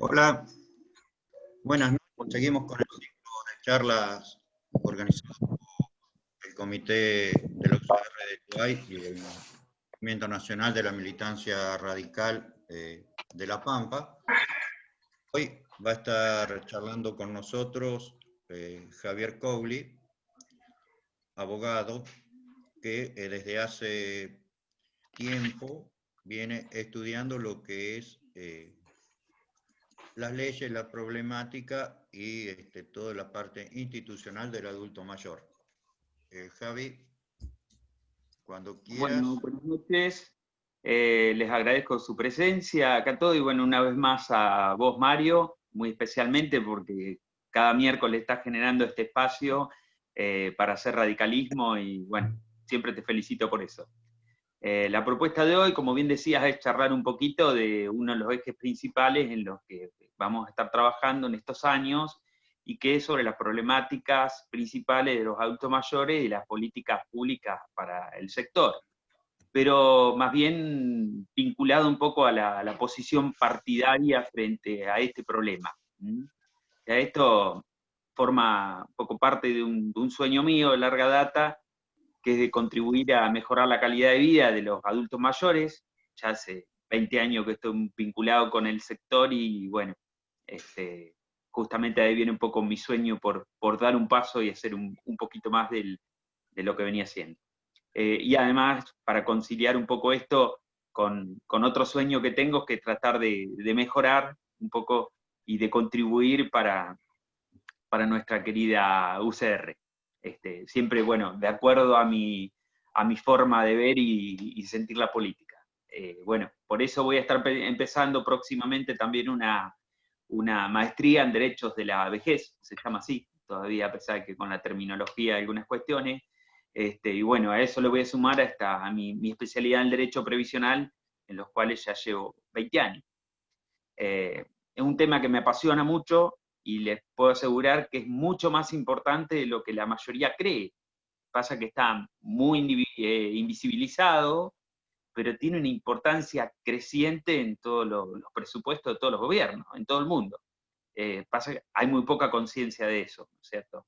Hola, buenas noches. Seguimos con el ciclo de charlas organizadas por el Comité del UCR de Uruguay y el Movimiento Nacional de la Militancia Radical de La Pampa. Hoy va a estar charlando con nosotros Javier Cowley, abogado, que desde hace tiempo viene estudiando lo que es las leyes, la problemática y toda la parte institucional del adulto mayor. Javi, cuando quieras. Bueno, buenas noches. Les agradezco su presencia acá todo y bueno, una vez más a vos, Mario, muy especialmente porque cada miércoles estás generando este espacio para hacer radicalismo y bueno, siempre te felicito por eso. La propuesta de hoy, como bien decías, es charlar un poquito de uno de los ejes principales en los que vamos a estar trabajando en estos años y que es sobre las problemáticas principales de los adultos mayores y las políticas públicas para el sector, pero más bien vinculado un poco a la posición partidaria frente a este problema. Esto forma un poco parte de un sueño mío de larga data, que es de contribuir a mejorar la calidad de vida de los adultos mayores. Ya hace 20 años que estoy vinculado con el sector y bueno, justamente ahí viene un poco mi sueño por dar un paso y hacer un poquito más de lo que venía haciendo. Y además, para conciliar un poco esto con otro sueño que tengo, que es tratar de mejorar un poco y de contribuir para nuestra querida UCR. Siempre, bueno, de acuerdo a mi forma de ver y sentir la política. Bueno, por eso voy a estar empezando próximamente también una maestría en Derechos de la Vejez, se llama así, todavía a pesar de que con la terminología hay algunas cuestiones. Y bueno, a eso le voy a sumar a mi especialidad en Derecho Previsional, en los cuales ya llevo 20 años. Es un tema que me apasiona mucho, y les puedo asegurar que es mucho más importante de lo que la mayoría cree. Pasa que está muy invisibilizado, pero tiene una importancia creciente en todos los presupuestos de todos los gobiernos, en todo el mundo. Pasa que hay muy poca conciencia de eso, ¿no es cierto?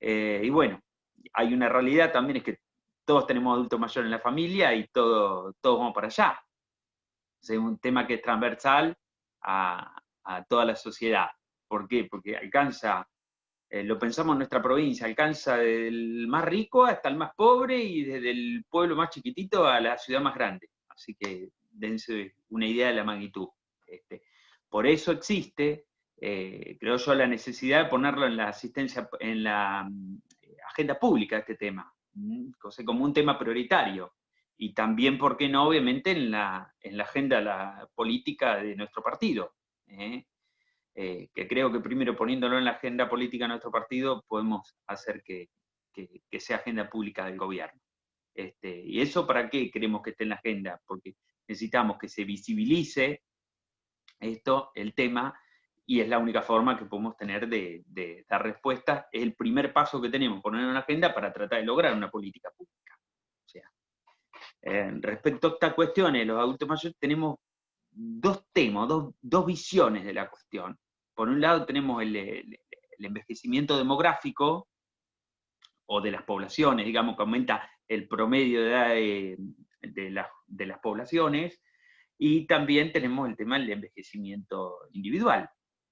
Y bueno, hay una realidad también, es que todos tenemos adultos mayores en la familia y todos vamos para allá. Es un tema que es transversal a toda la sociedad. ¿Por qué? Porque alcanza, lo pensamos en nuestra provincia, alcanza del más rico hasta el más pobre y desde el pueblo más chiquitito a la ciudad más grande. Así que dense una idea de la magnitud. Por eso existe, creo yo, la necesidad de ponerlo en la asistencia, en la agenda pública, este tema, como un tema prioritario. Y también, ¿por qué no?, obviamente, en la agenda política de nuestro partido. Que creo que primero poniéndolo en la agenda política de nuestro partido podemos hacer que sea agenda pública del gobierno. ¿Y eso para qué queremos que esté en la agenda? Porque necesitamos que se visibilice el tema, y es la única forma que podemos tener de dar respuesta. Es el primer paso que tenemos, ponerlo en la agenda para tratar de lograr una política pública. O sea, respecto a estas cuestiones, los adultos mayores tenemos dos temas, dos visiones de la cuestión. Por un lado tenemos el envejecimiento demográfico, o de las poblaciones, digamos, que aumenta el promedio de edad de las poblaciones, y también tenemos el tema del envejecimiento individual,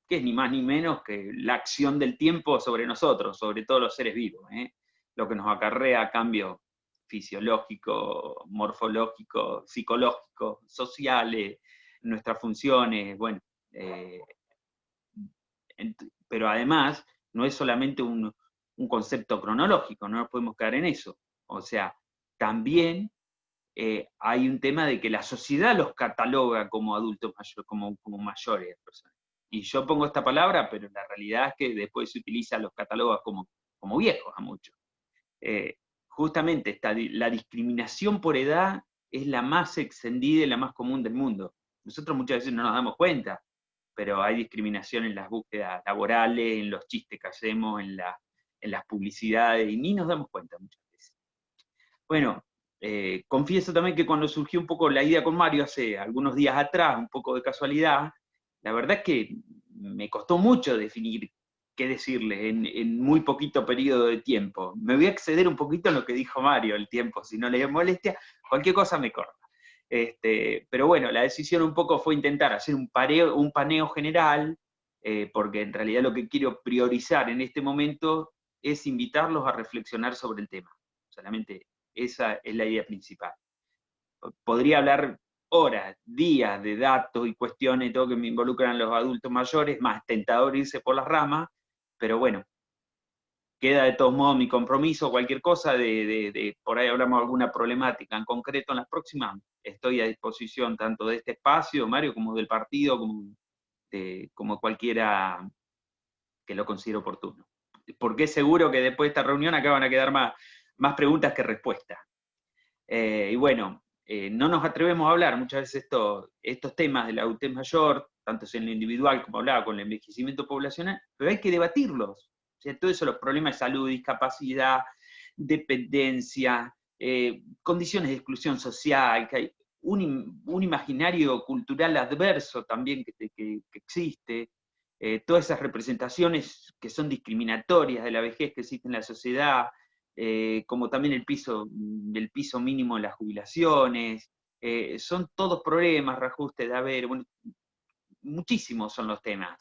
que es ni más ni menos que la acción del tiempo sobre nosotros, sobre todos los seres vivos, lo que nos acarrea cambios fisiológicos, morfológicos, psicológicos, sociales, nuestras funciones, bueno, pero además no es solamente un concepto cronológico, no nos podemos quedar en eso. O sea, también hay un tema de que la sociedad los cataloga como adultos mayores, como mayores. Y yo pongo esta palabra, pero la realidad es que después se utiliza los catálogos como viejos a muchos. Justamente la discriminación por edad es la más extendida y la más común del mundo. Nosotros muchas veces no nos damos cuenta, pero hay discriminación en las búsquedas laborales, en los chistes que hacemos, en las publicidades, y ni nos damos cuenta muchas veces. Bueno, confieso también que cuando surgió un poco la idea con Mario hace algunos días atrás, un poco de casualidad, la verdad es que me costó mucho definir qué decirles en muy poquito periodo de tiempo. Me voy a exceder un poquito en lo que dijo Mario, el tiempo, si no le molestia, cualquier cosa me corta. Pero bueno, la decisión un poco fue intentar hacer un paneo general, porque en realidad lo que quiero priorizar en este momento es invitarlos a reflexionar sobre el tema. Solamente esa es la idea principal. Podría hablar horas, días de datos y cuestiones, todo que me involucran los adultos mayores, más tentador irse por las ramas, pero bueno, queda de todos modos mi compromiso, cualquier cosa, por ahí hablamos de alguna problemática en concreto en las próximas, estoy a disposición tanto de este espacio, Mario, como del partido, como cualquiera que lo considere oportuno. Porque es seguro que después de esta reunión acá van a quedar más preguntas que respuestas. Y bueno, no nos atrevemos a hablar muchas veces estos temas de la adultez mayor, tanto en lo individual como hablaba con el envejecimiento poblacional, pero hay que debatirlos. O sea, todo eso, los problemas de salud, discapacidad, dependencia, condiciones de exclusión social, que hay un imaginario cultural adverso también que existe, todas esas representaciones que son discriminatorias de la vejez que existe en la sociedad, como también el piso mínimo de las jubilaciones, son todos problemas, reajustes de haber, bueno, muchísimos son los temas.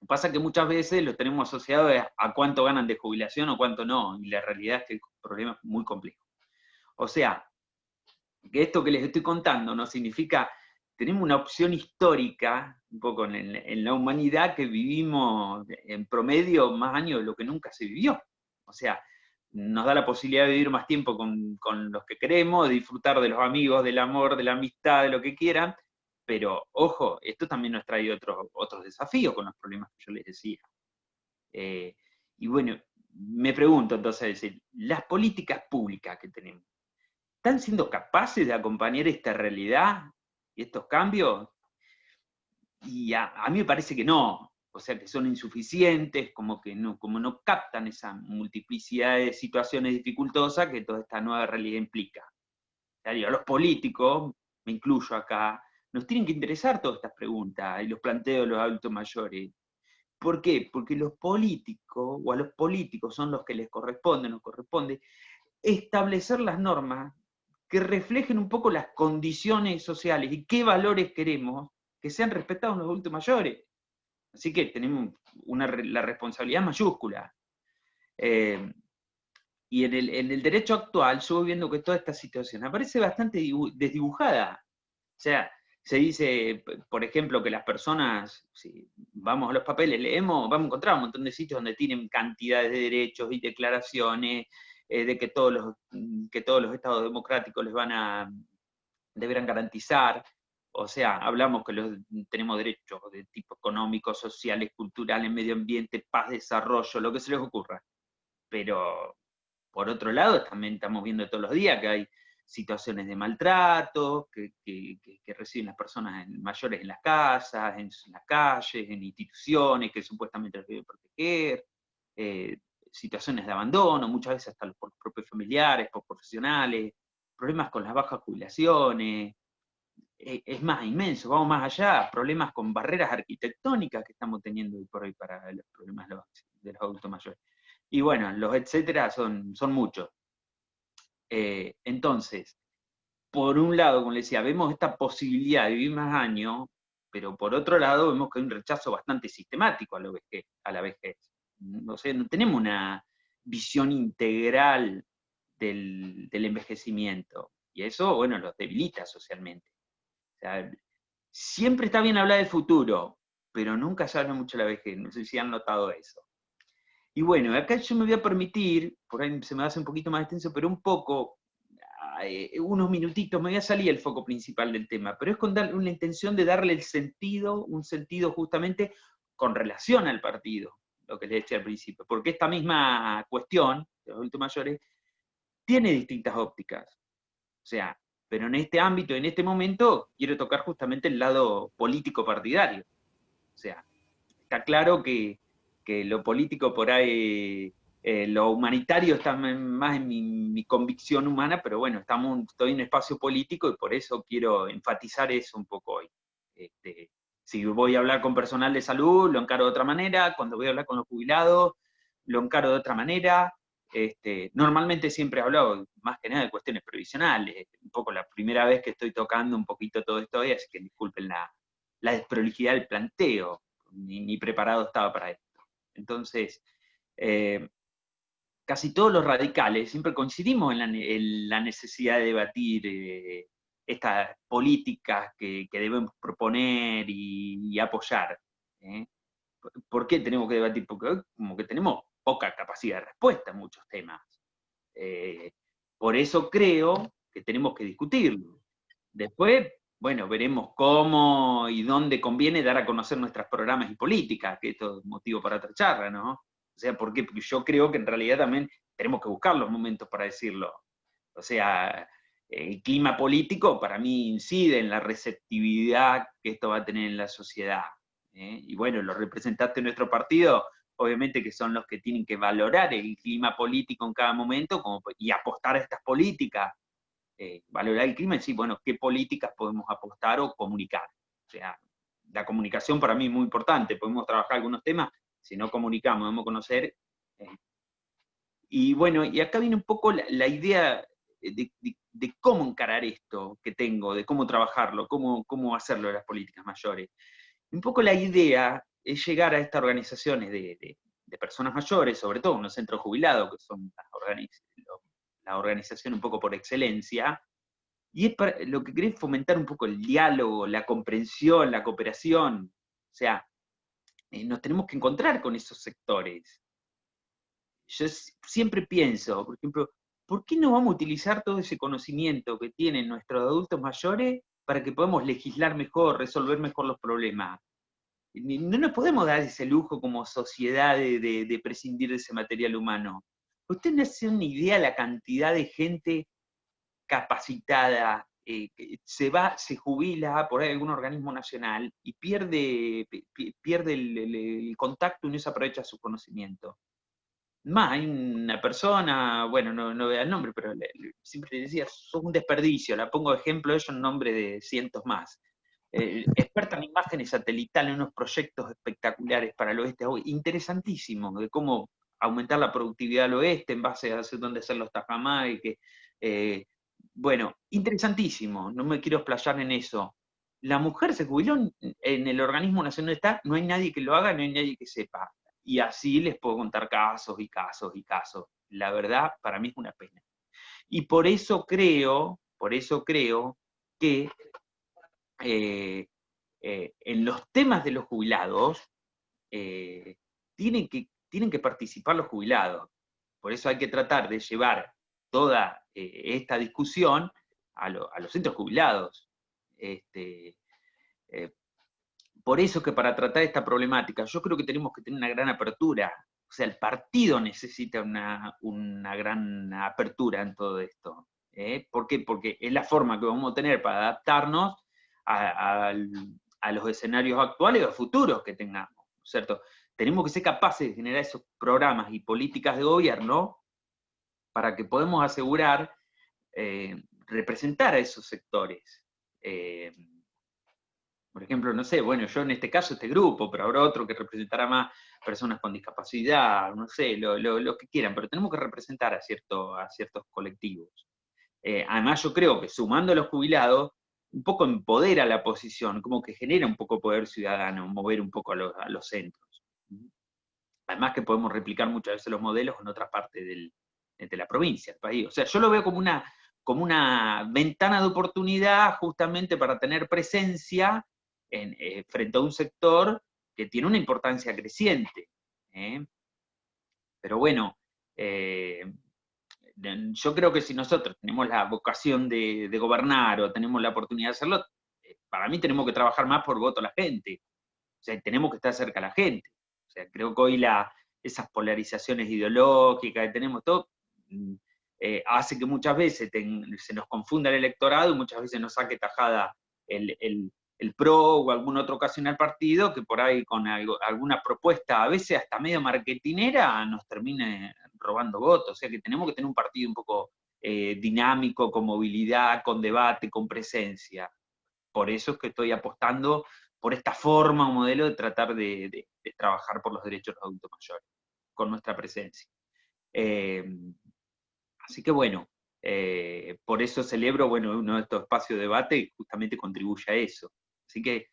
Pasa que muchas veces los tenemos asociados a cuánto ganan de jubilación o cuánto no, y la realidad es que el problema es muy complejo. O sea, que esto que les estoy contando no significa, tenemos una opción histórica, un poco en la humanidad, que vivimos en promedio más años de lo que nunca se vivió. O sea, nos da la posibilidad de vivir más tiempo con los que queremos, de disfrutar de los amigos, del amor, de la amistad, de lo que quieran, pero ojo, esto también nos trae otros desafíos con los problemas que yo les decía. Y bueno, me pregunto entonces, las políticas públicas que tenemos, ¿están siendo capaces de acompañar esta realidad y estos cambios? Y a mí me parece que no, o sea, que son insuficientes, como no captan esa multiplicidad de situaciones dificultosas que toda esta nueva realidad implica. O sea, los políticos, me incluyo acá, nos tienen que interesar todas estas preguntas y los planteos de los adultos mayores. ¿Por qué? Porque los políticos, o a los políticos son los que nos corresponde establecer las normas que reflejen un poco las condiciones sociales y qué valores queremos que sean respetados en los adultos mayores. Así que tenemos la responsabilidad mayúscula. Y en el derecho actual yo voy viendo que toda esta situación aparece bastante desdibujada. O sea, se dice, por ejemplo, que las personas, si vamos a los papeles, leemos, vamos a encontrar un montón de sitios donde tienen cantidades de derechos y declaraciones, de que todos los estados democráticos deberán garantizar. O sea, hablamos que tenemos derechos de tipo económico, sociales, culturales, medio ambiente, paz, desarrollo, lo que se les ocurra. Pero, por otro lado, también estamos viendo todos los días que hay situaciones de maltrato, que reciben las personas mayores en las casas, en las calles, en instituciones que supuestamente los deben proteger, situaciones de abandono, muchas veces hasta por propios familiares, por profesionales, problemas con las bajas jubilaciones, es más inmenso, vamos más allá, problemas con barreras arquitectónicas que estamos teniendo hoy por hoy para los problemas de los adultos mayores. Y bueno, los etcétera son muchos. Entonces, por un lado, como le decía, vemos esta posibilidad de vivir más años, pero por otro lado vemos que hay un rechazo bastante sistemático a la vejez. No sé, no tenemos una visión integral del envejecimiento. Y eso, bueno, los debilita socialmente. O sea, siempre está bien hablar del futuro, pero nunca se habla mucho de la vejez, no sé si han notado eso. Y bueno, acá yo me voy a permitir, por ahí se me hace un poquito más extenso, pero un poco, unos minutitos, me voy a salir el foco principal del tema, pero es con una intención de darle el sentido, un sentido justamente con relación al partido, lo que les decía al principio, porque esta misma cuestión de los adultos mayores tiene distintas ópticas, o sea, pero en este ámbito, en este momento, quiero tocar justamente el lado político partidario, o sea, está claro que lo político por ahí, lo humanitario está más en mi convicción humana, pero bueno, estoy en un espacio político y por eso quiero enfatizar eso un poco hoy. Si voy a hablar con personal de salud, lo encaro de otra manera; cuando voy a hablar con los jubilados, lo encaro de otra manera. Normalmente siempre he hablado más que nada de cuestiones previsionales, un poco la primera vez que estoy tocando un poquito todo esto hoy, así que disculpen la desprolijidad del planteo, ni preparado estaba para esto. Entonces, casi todos los radicales siempre coincidimos en la necesidad de debatir estas políticas que debemos proponer y apoyar. ¿Eh? ¿Por qué tenemos que debatir? Porque hoy como que tenemos poca capacidad de respuesta en muchos temas. Por eso creo que tenemos que discutirlo. Después, bueno, veremos cómo y dónde conviene dar a conocer nuestros programas y políticas, que esto es motivo para otra charla, ¿no? O sea, ¿por qué? Porque yo creo que en realidad también tenemos que buscar los momentos para decirlo. O sea, el clima político para mí incide en la receptividad que esto va a tener en la sociedad. Y bueno, los representantes de nuestro partido, obviamente que son los que tienen que valorar el clima político en cada momento y apostar a estas políticas. Valorar el clima y decir, bueno, qué políticas podemos apostar o comunicar. O sea, la comunicación para mí es muy importante, podemos trabajar algunos temas, si no comunicamos, debemos conocer. Y bueno, y acá viene un poco la idea de cómo encarar esto que tengo, de cómo trabajarlo, cómo hacerlo de las políticas mayores. Un poco la idea es llegar a estas organizaciones de personas mayores, sobre todo en los centros jubilados, que son la organización un poco por excelencia, y es lo que querés fomentar un poco el diálogo, la comprensión, la cooperación. O sea, nos tenemos que encontrar con esos sectores. Yo siempre pienso, por ejemplo, ¿por qué no vamos a utilizar todo ese conocimiento que tienen nuestros adultos mayores para que podamos legislar mejor, resolver mejor los problemas? No nos podemos dar ese lujo como sociedad de prescindir de ese material humano. Usted no hace una idea de la cantidad de gente capacitada, que se jubila por ahí algún organismo nacional y pierde el contacto y no se aprovecha su conocimiento. Más, hay una persona, bueno, no vea el nombre, pero siempre le decía, sos un desperdicio, la pongo de ejemplo ello en nombre de cientos más. Experta en imágenes satelitales, en unos proyectos espectaculares para el oeste, interesantísimos, de cómo aumentar la productividad del oeste en base a dónde hacer los tajamás, bueno, interesantísimo, no me quiero explayar en eso. La mujer se jubiló en el organismo nacional, está, no hay nadie que lo haga, no hay nadie que sepa. Y así les puedo contar casos y casos y casos. La verdad, para mí es una pena. Y por eso creo que en los temas de los jubilados tienen que participar los jubilados. Por eso hay que tratar de llevar toda esta discusión a los centros jubilados. Por eso que para tratar esta problemática, yo creo que tenemos que tener una gran apertura. O sea, el partido necesita una gran apertura en todo esto. ¿Por qué? Porque es la forma que vamos a tener para adaptarnos a los escenarios actuales o futuros que tengamos, ¿cierto? Tenemos que ser capaces de generar esos programas y políticas de gobierno para que podamos asegurar representar a esos sectores. Por ejemplo, no sé, bueno, yo en este caso este grupo, pero habrá otro que representará más personas con discapacidad, no sé, lo que quieran, pero tenemos que representar a ciertos colectivos. Además yo creo que sumando a los jubilados, un poco empodera la posición, como que genera un poco poder ciudadano, mover un poco a los centros. Además que podemos replicar muchas veces los modelos en otra parte de la provincia, del país. O sea, yo lo veo como una ventana de oportunidad justamente para tener presencia frente a un sector que tiene una importancia creciente. Pero bueno, yo creo que si nosotros tenemos la vocación de gobernar o tenemos la oportunidad de hacerlo, para mí tenemos que trabajar más por voto a la gente. O sea, tenemos que estar cerca a la gente. O sea, creo que hoy esas polarizaciones ideológicas que tenemos todo, hace que muchas veces se nos confunda el electorado y muchas veces nos saque tajada el PRO o algún otro ocasional partido que por ahí con alguna propuesta, a veces hasta medio marketinera, nos termine robando votos. O sea que tenemos que tener un partido un poco dinámico, con movilidad, con debate, con presencia. Por eso es que estoy apostando por esta forma o modelo de tratar de trabajar por los derechos de los adultos mayores, con nuestra presencia. Así que bueno, por eso celebro, bueno, uno de estos espacios de debate que justamente contribuye a eso. Así que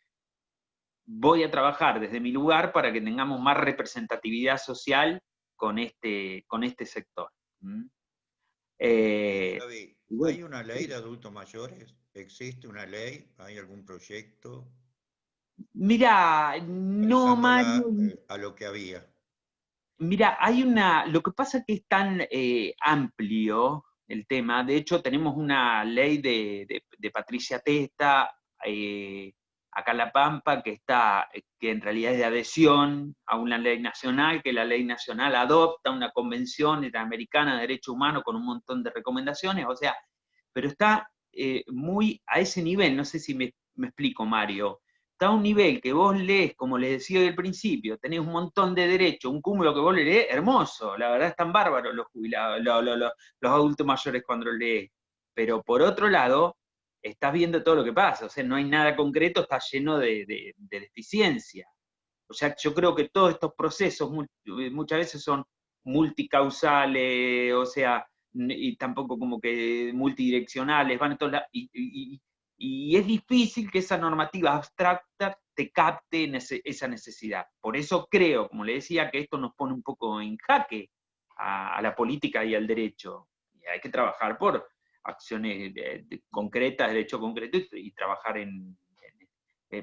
voy a trabajar desde mi lugar para que tengamos más representatividad social con este sector. David, ¿hay una ley de adultos mayores? ¿Existe una ley? ¿Hay algún proyecto? Mira, no, Mario. A lo que había. Mira, lo que pasa es que es tan amplio el tema. De hecho, tenemos una ley de Patricia Testa, acá en La Pampa, que en realidad es de adhesión a una ley nacional, que la ley nacional adopta una convención interamericana de derechos humanos con un montón de recomendaciones, o sea, pero está muy a ese nivel, no sé si me explico, Mario. Está a un nivel que vos lees, como les decía al principio, tenés un montón de derechos, un cúmulo que vos lees, hermoso, la verdad están bárbaros los jubilados, los adultos mayores cuando lo lees. Pero por otro lado, estás viendo todo lo que pasa, o sea, no hay nada concreto, está lleno de deficiencia. O sea, yo creo que todos estos procesos muchas veces son multicausales, o sea, y tampoco como que multidireccionales, van a todos lados, y es difícil que esa normativa abstracta te capte en esa necesidad. Por eso creo, como le decía, que esto nos pone un poco en jaque a la política y al derecho. Y hay que trabajar por acciones concretas, derecho concreto, y trabajar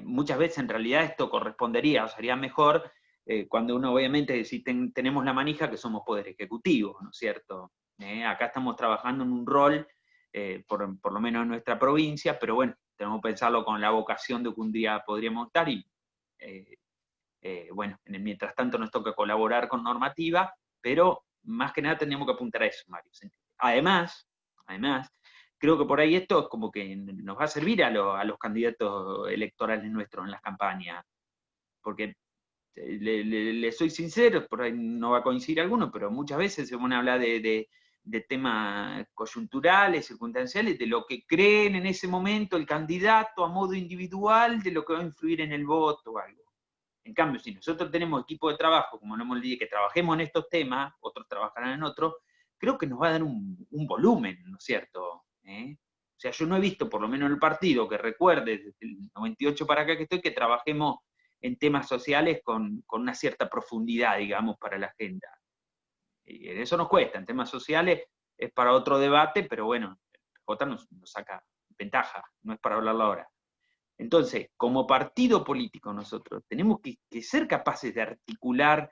muchas veces en realidad esto correspondería, o sería mejor cuando uno obviamente, si tenemos la manija, que somos poder ejecutivo, ¿no es cierto? Acá estamos trabajando en un rol, por lo menos en nuestra provincia, pero bueno, tenemos que pensarlo con la vocación de que un día podríamos estar y, bueno, mientras tanto nos toca colaborar con normativa, pero más que nada tenemos que apuntar a eso, Mario. Además, creo que por ahí esto es como que nos va a servir a los candidatos electorales nuestros en las campañas, porque le soy sincero, por ahí no va a coincidir alguno, pero muchas veces se van a hablar de temas coyunturales, circunstanciales, de lo que creen en ese momento el candidato a modo individual, de lo que va a influir en el voto o algo. En cambio, si nosotros tenemos equipo de trabajo, como no hemos dicho, que trabajemos en estos temas, otros trabajarán en otros, creo que nos va a dar un volumen, ¿no es cierto? O sea, yo no he visto, por lo menos en el partido, que recuerde desde el 98 para acá que estoy, que trabajemos en temas sociales con una cierta profundidad, digamos, para la agenda. Y eso nos cuesta, en temas sociales es para otro debate, pero bueno, J nos saca ventaja, no es para hablarlo ahora. Entonces, como partido político nosotros tenemos que ser capaces de articular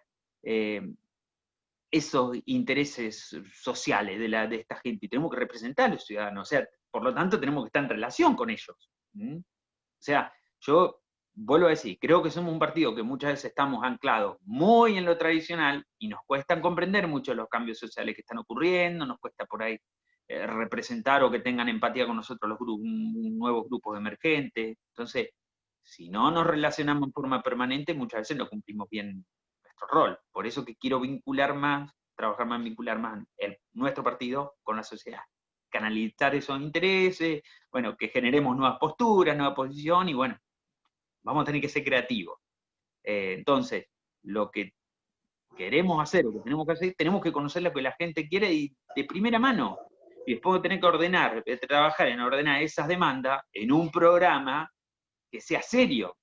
esos intereses sociales de esta gente, y tenemos que representar a los ciudadanos, o sea, por lo tanto tenemos que estar en relación con ellos. O sea, yo vuelvo a decir, creo que somos un partido que muchas veces estamos anclados muy en lo tradicional y nos cuesta comprender mucho los cambios sociales que están ocurriendo, nos cuesta por ahí representar o que tengan empatía con nosotros los nuevos grupos emergentes. Entonces, si no nos relacionamos en forma permanente, muchas veces no cumplimos bien nuestro rol. Por eso que quiero trabajar más, vincular más nuestro partido con la sociedad. Canalizar esos intereses, bueno, que generemos nuevas posturas, nueva posición, y bueno, vamos a tener que ser creativos. Entonces, lo que queremos hacer, lo que tenemos que hacer, tenemos que conocer lo que la gente quiere y de primera mano. Y después tener que trabajar en ordenar esas demandas en un programa que sea serio.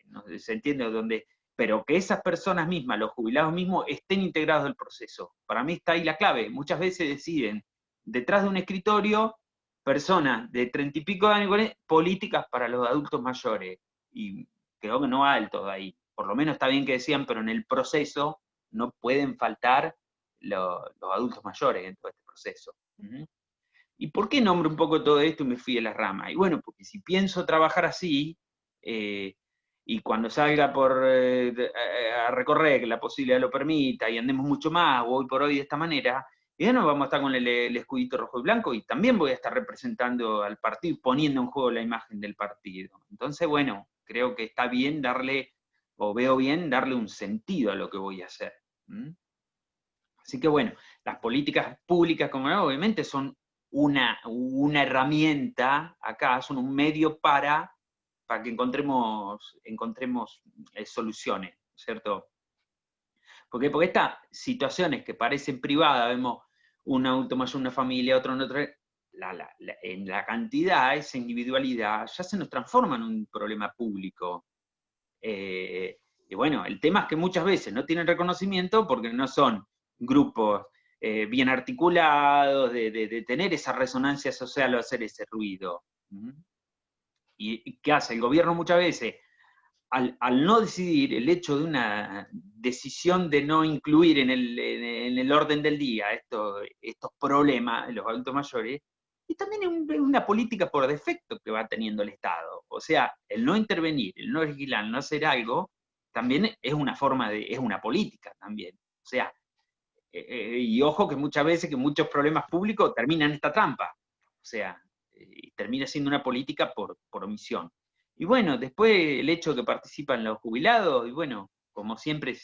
¿No? ¿Se entiende? Pero que esas personas mismas, los jubilados mismos, estén integrados en el proceso. Para mí está ahí la clave. Muchas veces deciden, detrás de un escritorio, personas de 30 y pico de años, políticas para los adultos mayores. Y creo que no va del todo ahí. por lo menos está bien que decían, pero en el proceso no pueden faltar los adultos mayores en todo este proceso. ¿Y por qué nombro un poco todo esto y me fui a la rama? Y bueno, porque si pienso trabajar así, y cuando salga a recorrer, que la posibilidad lo permita, y andemos mucho más, hoy por hoy de esta manera, y ya no vamos a estar con el escudito rojo y blanco, y también voy a estar representando al partido y poniendo en juego la imagen del partido. Entonces, bueno, creo que está bien darle, o veo bien darle un sentido a lo que voy a hacer. Así que bueno, las políticas públicas, como no, obviamente, son una herramienta acá, son un medio para que encontremos soluciones, ¿cierto? Porque estas situaciones que parecen privadas, vemos un adulto mayor, una familia, otro en otra, en la cantidad, esa individualidad, ya se nos transforma en un problema público. Y bueno, el tema es que muchas veces no tienen reconocimiento porque no son grupos bien articulados, de tener esa resonancia social o hacer ese ruido. ¿Y qué hace? El gobierno muchas veces, al no decidir, el hecho de una decisión de no incluir en el orden del día estos problemas, los adultos mayores, y también es una política por defecto que va teniendo el Estado. O sea, el no intervenir, el no legislar, el no hacer algo, también es una política también. O sea, y ojo que muchas veces que muchos problemas públicos terminan en esta trampa. O sea, termina siendo una política por omisión. Y bueno, después el hecho de que participan los jubilados, y bueno, como siempre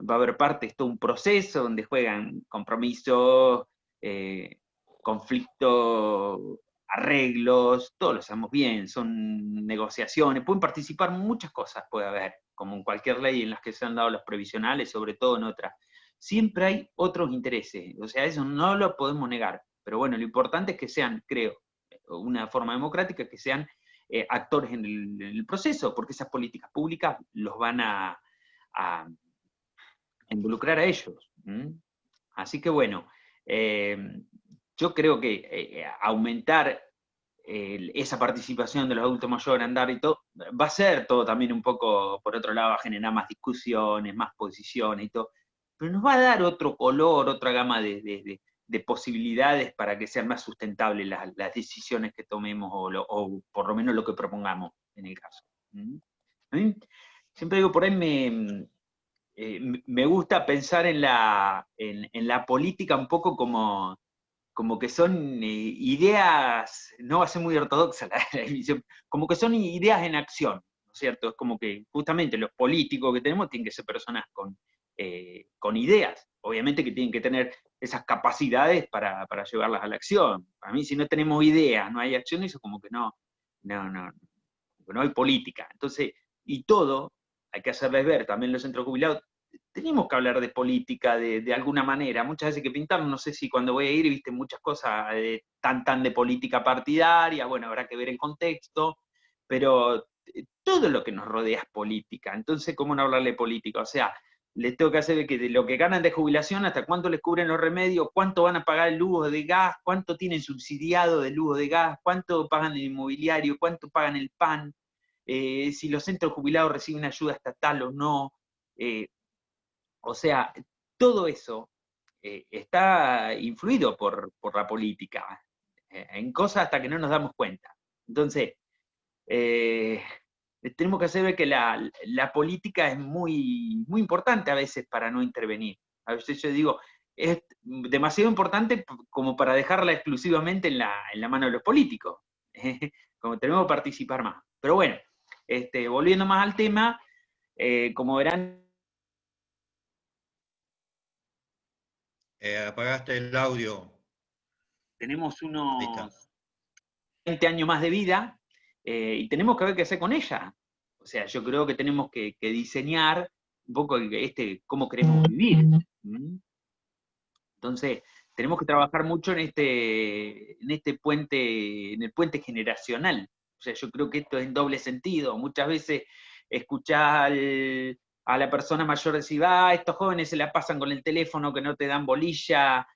va a haber parte, es todo un proceso donde juegan compromisos, conflictos, arreglos, todos lo sabemos bien, son negociaciones, pueden participar muchas cosas, puede haber, como en cualquier ley en las que se han dado los previsionales, sobre todo en otras. Siempre hay otros intereses, o sea, eso no lo podemos negar, pero bueno, lo importante es que sean, creo, una forma democrática, que sean actores en el proceso, porque esas políticas públicas los van a involucrar a ellos. Así que bueno, yo creo que aumentar esa participación de los adultos mayores, andar y todo, va a ser todo también un poco, por otro lado, va a generar más discusiones, más posiciones y todo, pero nos va a dar otro color, otra gama de posibilidades para que sean más sustentables las decisiones que tomemos o por lo menos lo que propongamos en el caso. A mí, siempre digo, por ahí me gusta pensar en la política un poco como que son ideas, no va a ser muy ortodoxa la definición, como que son ideas en acción, ¿no es cierto? Es como que justamente los políticos que tenemos tienen que ser personas con ideas, obviamente que tienen que tener esas capacidades para llevarlas a la acción. Para mí, si no tenemos ideas, no hay acción, eso como que no hay política. Entonces, y todo, hay que hacerles ver, también los centros jubilados, tenemos que hablar de política de alguna manera. Muchas veces que pintar, no sé si cuando voy a ir, viste muchas cosas tan de política partidaria, bueno, habrá que ver el contexto, pero todo lo que nos rodea es política. Entonces, ¿cómo no hablarle de política? O sea, les tengo que hacer que de lo que ganan de jubilación, hasta cuánto les cubren los remedios, cuánto van a pagar el lujo de gas, cuánto tienen subsidiado de lujo de gas, cuánto pagan el inmobiliario, cuánto pagan el PAN, si los centros jubilados reciben ayuda estatal o no. O sea, todo eso está influido por la política, en cosas hasta que no nos damos cuenta. Entonces, tenemos que hacer ver que la política es muy, muy importante a veces para no intervenir. A veces yo digo, es demasiado importante como para dejarla exclusivamente en la mano de los políticos. Como tenemos que participar más. Pero bueno, volviendo más al tema, como verán... Apagaste el audio. Tenemos unos 20 años más de vida y tenemos que ver qué hacer con ella. O sea, yo creo que tenemos que diseñar un poco cómo queremos vivir. Entonces, tenemos que trabajar mucho en el puente generacional. O sea, yo creo que esto es en doble sentido. Muchas veces escuchás a la persona mayor decir, estos jóvenes se la pasan con el teléfono, que no te dan bolilla.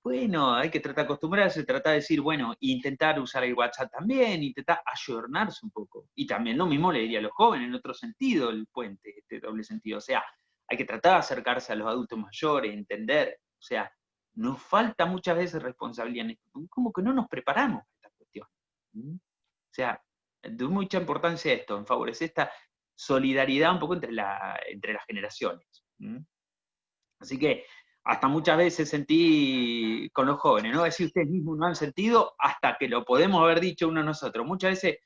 bueno, hay que tratar de acostumbrarse, tratar de decir, bueno, intentar usar el WhatsApp también, intentar ayornarse un poco. Y también lo mismo le diría a los jóvenes, en otro sentido, el puente, este doble sentido. O sea, hay que tratar de acercarse a los adultos mayores, entender. O sea, nos falta muchas veces responsabilidad en esto. Como que no nos preparamos para esta cuestión. O sea, de mucha importancia esto, en favorecer esta solidaridad un poco entre las generaciones. Así que hasta muchas veces sentí con los jóvenes, ¿no? Si ustedes mismos no han sentido, hasta que lo podemos haber dicho uno nosotros. Muchas veces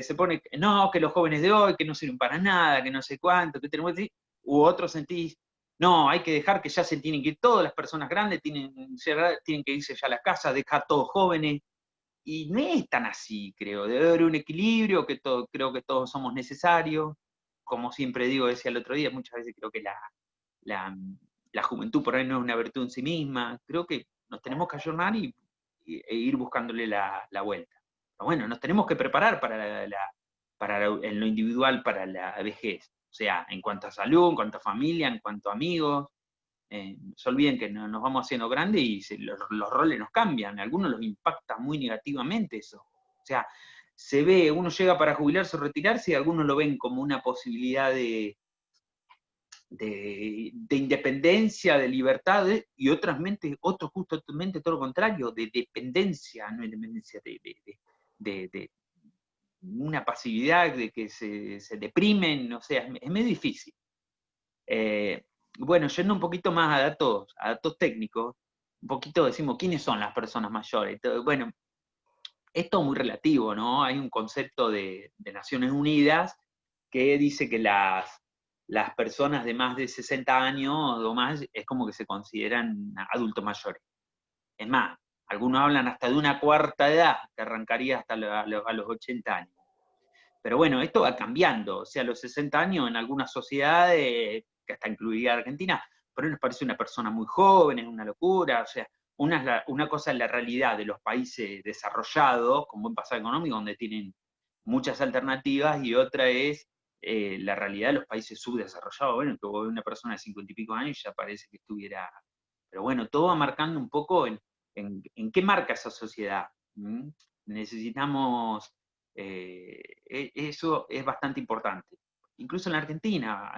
se pone, no, que los jóvenes de hoy, que no sirven para nada, que no sé cuánto, que tenemos que decir, u otros sentís, no, hay que dejar que ya se tienen que ir todas las personas grandes, tienen que irse ya a la casa, dejar todos jóvenes. Y no es tan así, creo. Debe haber un equilibrio, creo que todos somos necesarios. Como siempre digo, decía el otro día, muchas veces creo que la, la juventud por ahí no es una virtud en sí misma. Creo que nos tenemos que ayornar e ir buscándole la vuelta. Pero bueno, nos tenemos que preparar en lo individual para la vejez. O sea, en cuanto a salud, en cuanto a familia, en cuanto a amigos. No se olviden que nos vamos haciendo grandes y los roles nos cambian. A algunos los impacta muy negativamente eso. O sea, se ve, uno llega para jubilarse o retirarse y algunos lo ven como una posibilidad de independencia, de libertad, y otros justamente todo lo contrario, de dependencia, no independencia, de una pasividad, de que se deprimen, o sea, es medio difícil. Bueno, yendo un poquito más a datos técnicos, un poquito decimos, ¿quiénes son las personas mayores? Entonces, bueno, esto es muy relativo, ¿no? Hay un concepto de Naciones Unidas que dice que las personas de más de 60 años o más es como que se consideran adultos mayores. Es más, algunos hablan hasta de una cuarta edad, que arrancaría hasta a los 80 años. Pero bueno, esto va cambiando, o sea, a los 60 años en algunas sociedades, que hasta incluiría Argentina, por ahí nos parece una persona muy joven, es una locura, o sea, una cosa es la realidad de los países desarrollados, con buen pasado económico, donde tienen muchas alternativas, y otra es la realidad de los países subdesarrollados. Bueno, que una persona de 50 y pico años ya parece que estuviera... Pero bueno, todo va marcando un poco en qué marca esa sociedad. Necesitamos... eso es bastante importante. Incluso en la Argentina,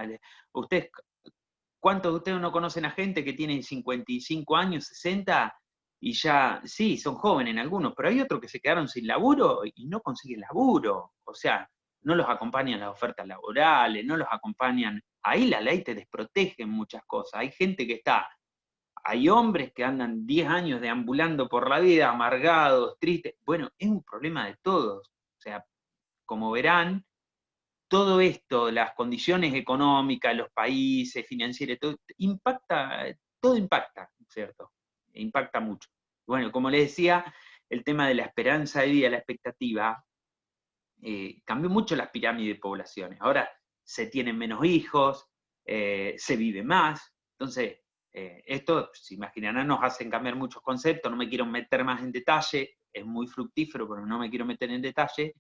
¿cuántos de ustedes no conocen a gente que tiene 55 años, 60, y ya, sí, son jóvenes en algunos, pero hay otros que se quedaron sin laburo y no consiguen laburo? O sea, no los acompañan las ofertas laborales, no los acompañan, ahí la ley te desprotege en muchas cosas. Hay gente que hay hombres que andan 10 años deambulando por la vida, amargados, tristes. Bueno, es un problema de todos. O sea, como verán, todo esto, las condiciones económicas, los países, financieros, todo impacta, ¿cierto? Impacta mucho. Bueno, como les decía, el tema de la esperanza de vida, la expectativa, cambió mucho las pirámides de poblaciones. Ahora se tienen menos hijos, se vive más. Entonces, esto, se imaginarán, nos hacen cambiar muchos conceptos. No me quiero meter más en detalle, es muy fructífero, pero no me quiero meter en detalle.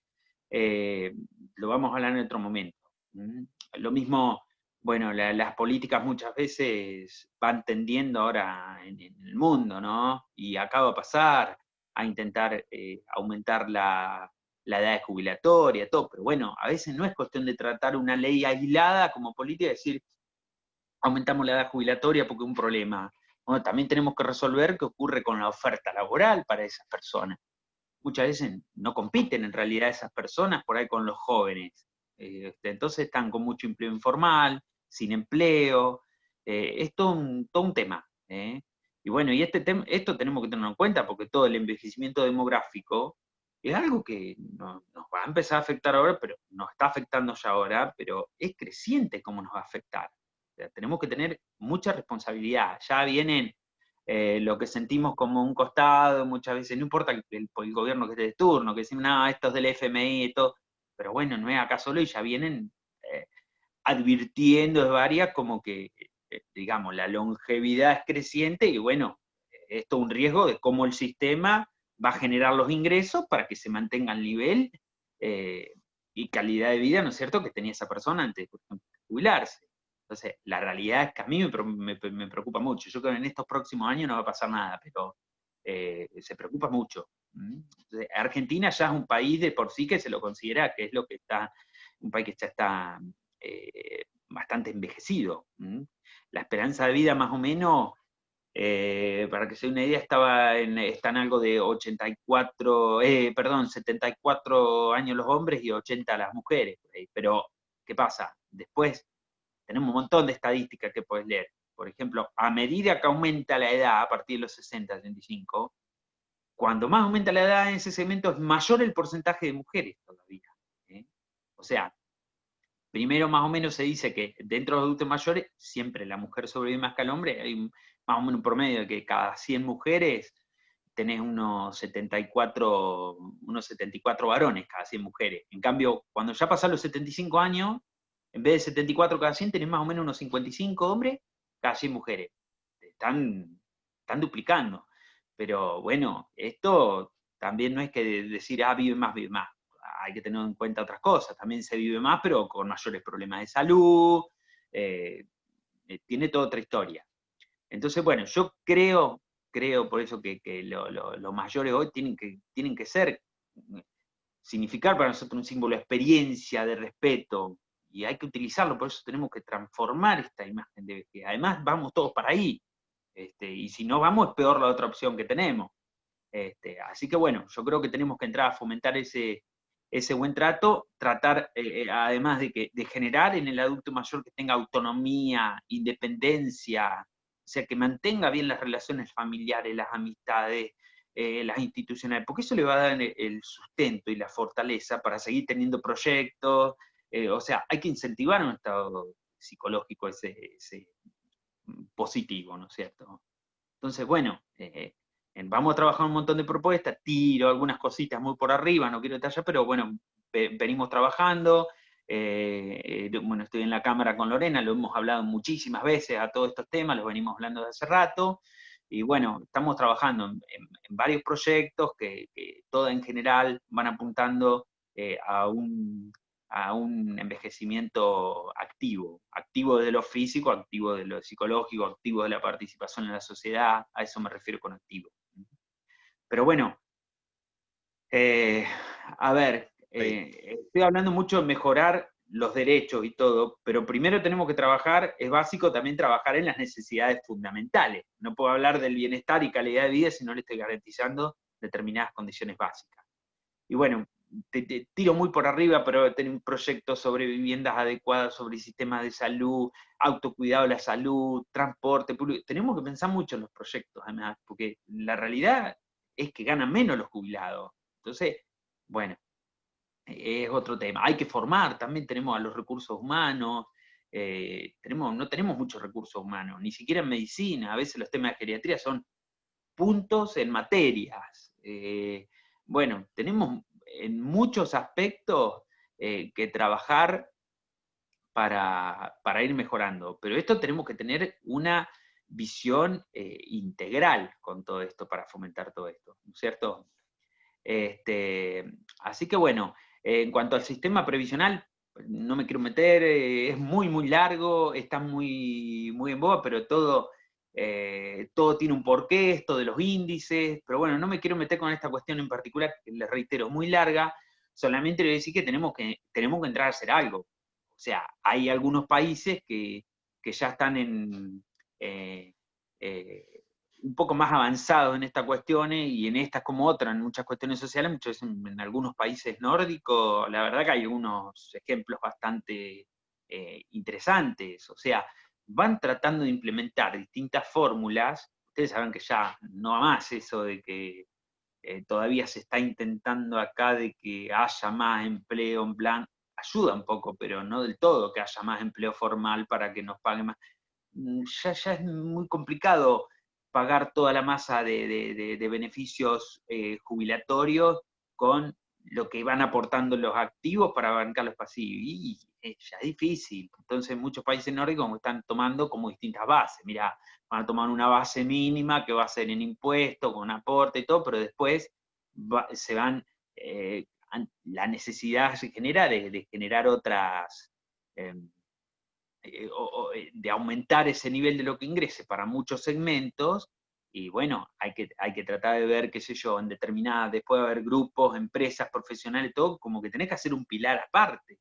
Lo vamos a hablar en otro momento. Lo mismo, bueno, las políticas muchas veces van tendiendo ahora en el mundo, ¿no? Y acá va a pasar a intentar aumentar la edad jubilatoria, todo, pero bueno, a veces no es cuestión de tratar una ley aislada como política y decir, aumentamos la edad jubilatoria porque es un problema. Bueno, también tenemos que resolver qué ocurre con la oferta laboral para esas personas. Muchas veces no compiten en realidad esas personas por ahí con los jóvenes. Entonces están con mucho empleo informal, sin empleo. Es todo un tema. Y bueno, y esto tenemos que tenerlo en cuenta porque todo el envejecimiento demográfico es algo que nos va a empezar a afectar ahora, pero nos está afectando ya ahora, pero es creciente cómo nos va a afectar. O sea, tenemos que tener mucha responsabilidad. Ya vienen lo que sentimos como un costado, muchas veces, no importa el gobierno que esté de turno, que dicen, no, esto es del FMI y todo, pero bueno, no es acá solo, y ya vienen advirtiendo de varias como que, digamos, la longevidad es creciente y bueno, esto es un riesgo de cómo el sistema va a generar los ingresos para que se mantenga el nivel y calidad de vida, ¿no es cierto?, que tenía esa persona antes, por ejemplo, de jubilarse. Entonces, la realidad es que a mí me preocupa mucho. Yo creo que en estos próximos años no va a pasar nada, pero se preocupa mucho. Entonces, Argentina ya es un país de por sí que se lo considera que es lo que está, un país que ya está bastante envejecido. La esperanza de vida más o menos, para que se dé una idea, está en algo de 74 años los hombres y 80 las mujeres. Pero, ¿qué pasa? Después tenemos un montón de estadísticas que puedes leer. Por ejemplo, a medida que aumenta la edad, a partir de los 60, 65, cuando más aumenta la edad en ese segmento es mayor el porcentaje de mujeres todavía. O sea, primero más o menos se dice que dentro de los adultos mayores siempre la mujer sobrevive más que el hombre. Hay más o menos un promedio de que cada 100 mujeres tenés unos 74 varones cada 100 mujeres. En cambio, cuando ya pasan los 75 años, en vez de 74 cada 100, tenés más o menos unos 55 hombres cada 100 mujeres. Están duplicando. Pero bueno, esto también no es que decir, vive más, vive más. Hay que tener en cuenta otras cosas. También se vive más, pero con mayores problemas de salud. Tiene toda otra historia. Entonces, bueno, yo creo por eso que los mayores hoy tienen que significar para nosotros un símbolo de experiencia, de respeto, y hay que utilizarlo, por eso tenemos que transformar esta imagen de vejez. Además, vamos todos para ahí, y si no vamos es peor la otra opción que tenemos. Así que bueno, yo creo que tenemos que entrar a fomentar ese buen trato, tratar, además de generar en el adulto mayor que tenga autonomía, independencia, o sea, que mantenga bien las relaciones familiares, las amistades, las institucionales, porque eso le va a dar el sustento y la fortaleza para seguir teniendo proyectos. O sea, hay que incentivar un estado psicológico ese positivo, ¿no es cierto? Entonces, bueno, vamos a trabajar un montón de propuestas, tiro algunas cositas muy por arriba, no quiero detallar, pero bueno, venimos trabajando. Bueno, estoy en la cámara con Lorena, lo hemos hablado muchísimas veces a todos estos temas, los venimos hablando de hace rato, y bueno, estamos trabajando en varios proyectos que todos en general van apuntando a un envejecimiento activo, activo de lo físico, activo de lo psicológico, activo de la participación en la sociedad, a eso me refiero con activo. Pero bueno, a ver, estoy hablando mucho de mejorar los derechos y todo, pero primero tenemos que trabajar, es básico también trabajar en las necesidades fundamentales. No puedo hablar del bienestar y calidad de vida si no le estoy garantizando determinadas condiciones básicas. Y bueno, te tiro muy por arriba, pero tener un proyecto sobre viviendas adecuadas, sobre sistemas de salud, autocuidado de la salud, transporte público. Tenemos que pensar mucho en los proyectos, además, porque la realidad es que ganan menos los jubilados. Entonces, bueno, es otro tema. Hay que formar, también tenemos a los recursos humanos, no tenemos muchos recursos humanos, ni siquiera en medicina. A veces los temas de geriatría son puntos en materias. Bueno, tenemos en muchos aspectos que trabajar para ir mejorando, pero esto tenemos que tener una visión integral con todo esto para fomentar todo esto, ¿no es cierto? Así que bueno, en cuanto al sistema previsional, no me quiero meter, es muy, muy largo, está muy, muy en boga, pero todo tiene un porqué, esto de los índices, pero bueno, no me quiero meter con esta cuestión en particular, que les reitero, muy larga, solamente le voy a decir que tenemos que entrar a hacer algo. O sea, hay algunos países que ya están eh, eh, un poco más avanzados en estas cuestiones y en estas como otras, en muchas cuestiones sociales, muchas veces en algunos países nórdicos, la verdad que hay algunos ejemplos bastante interesantes, o sea, van tratando de implementar distintas fórmulas. Ustedes saben que ya no va más eso de que todavía se está intentando acá de que haya más empleo en plan, ayuda un poco, pero no del todo que haya más empleo formal para que nos paguen más. Ya es muy complicado pagar toda la masa de beneficios jubilatorios con lo que van aportando los activos para bancar los pasivos. Y ya es difícil. Entonces muchos países nórdicos están tomando como distintas bases. Mira, van a tomar una base mínima que va a ser en impuestos, con aporte y todo, pero después se van, la necesidad se genera de generar otras... de aumentar ese nivel de lo que ingrese para muchos segmentos, y bueno, hay que tratar de ver, qué sé yo, en determinadas, después de haber grupos, empresas, profesionales, todo, como que tenés que hacer un pilar aparte.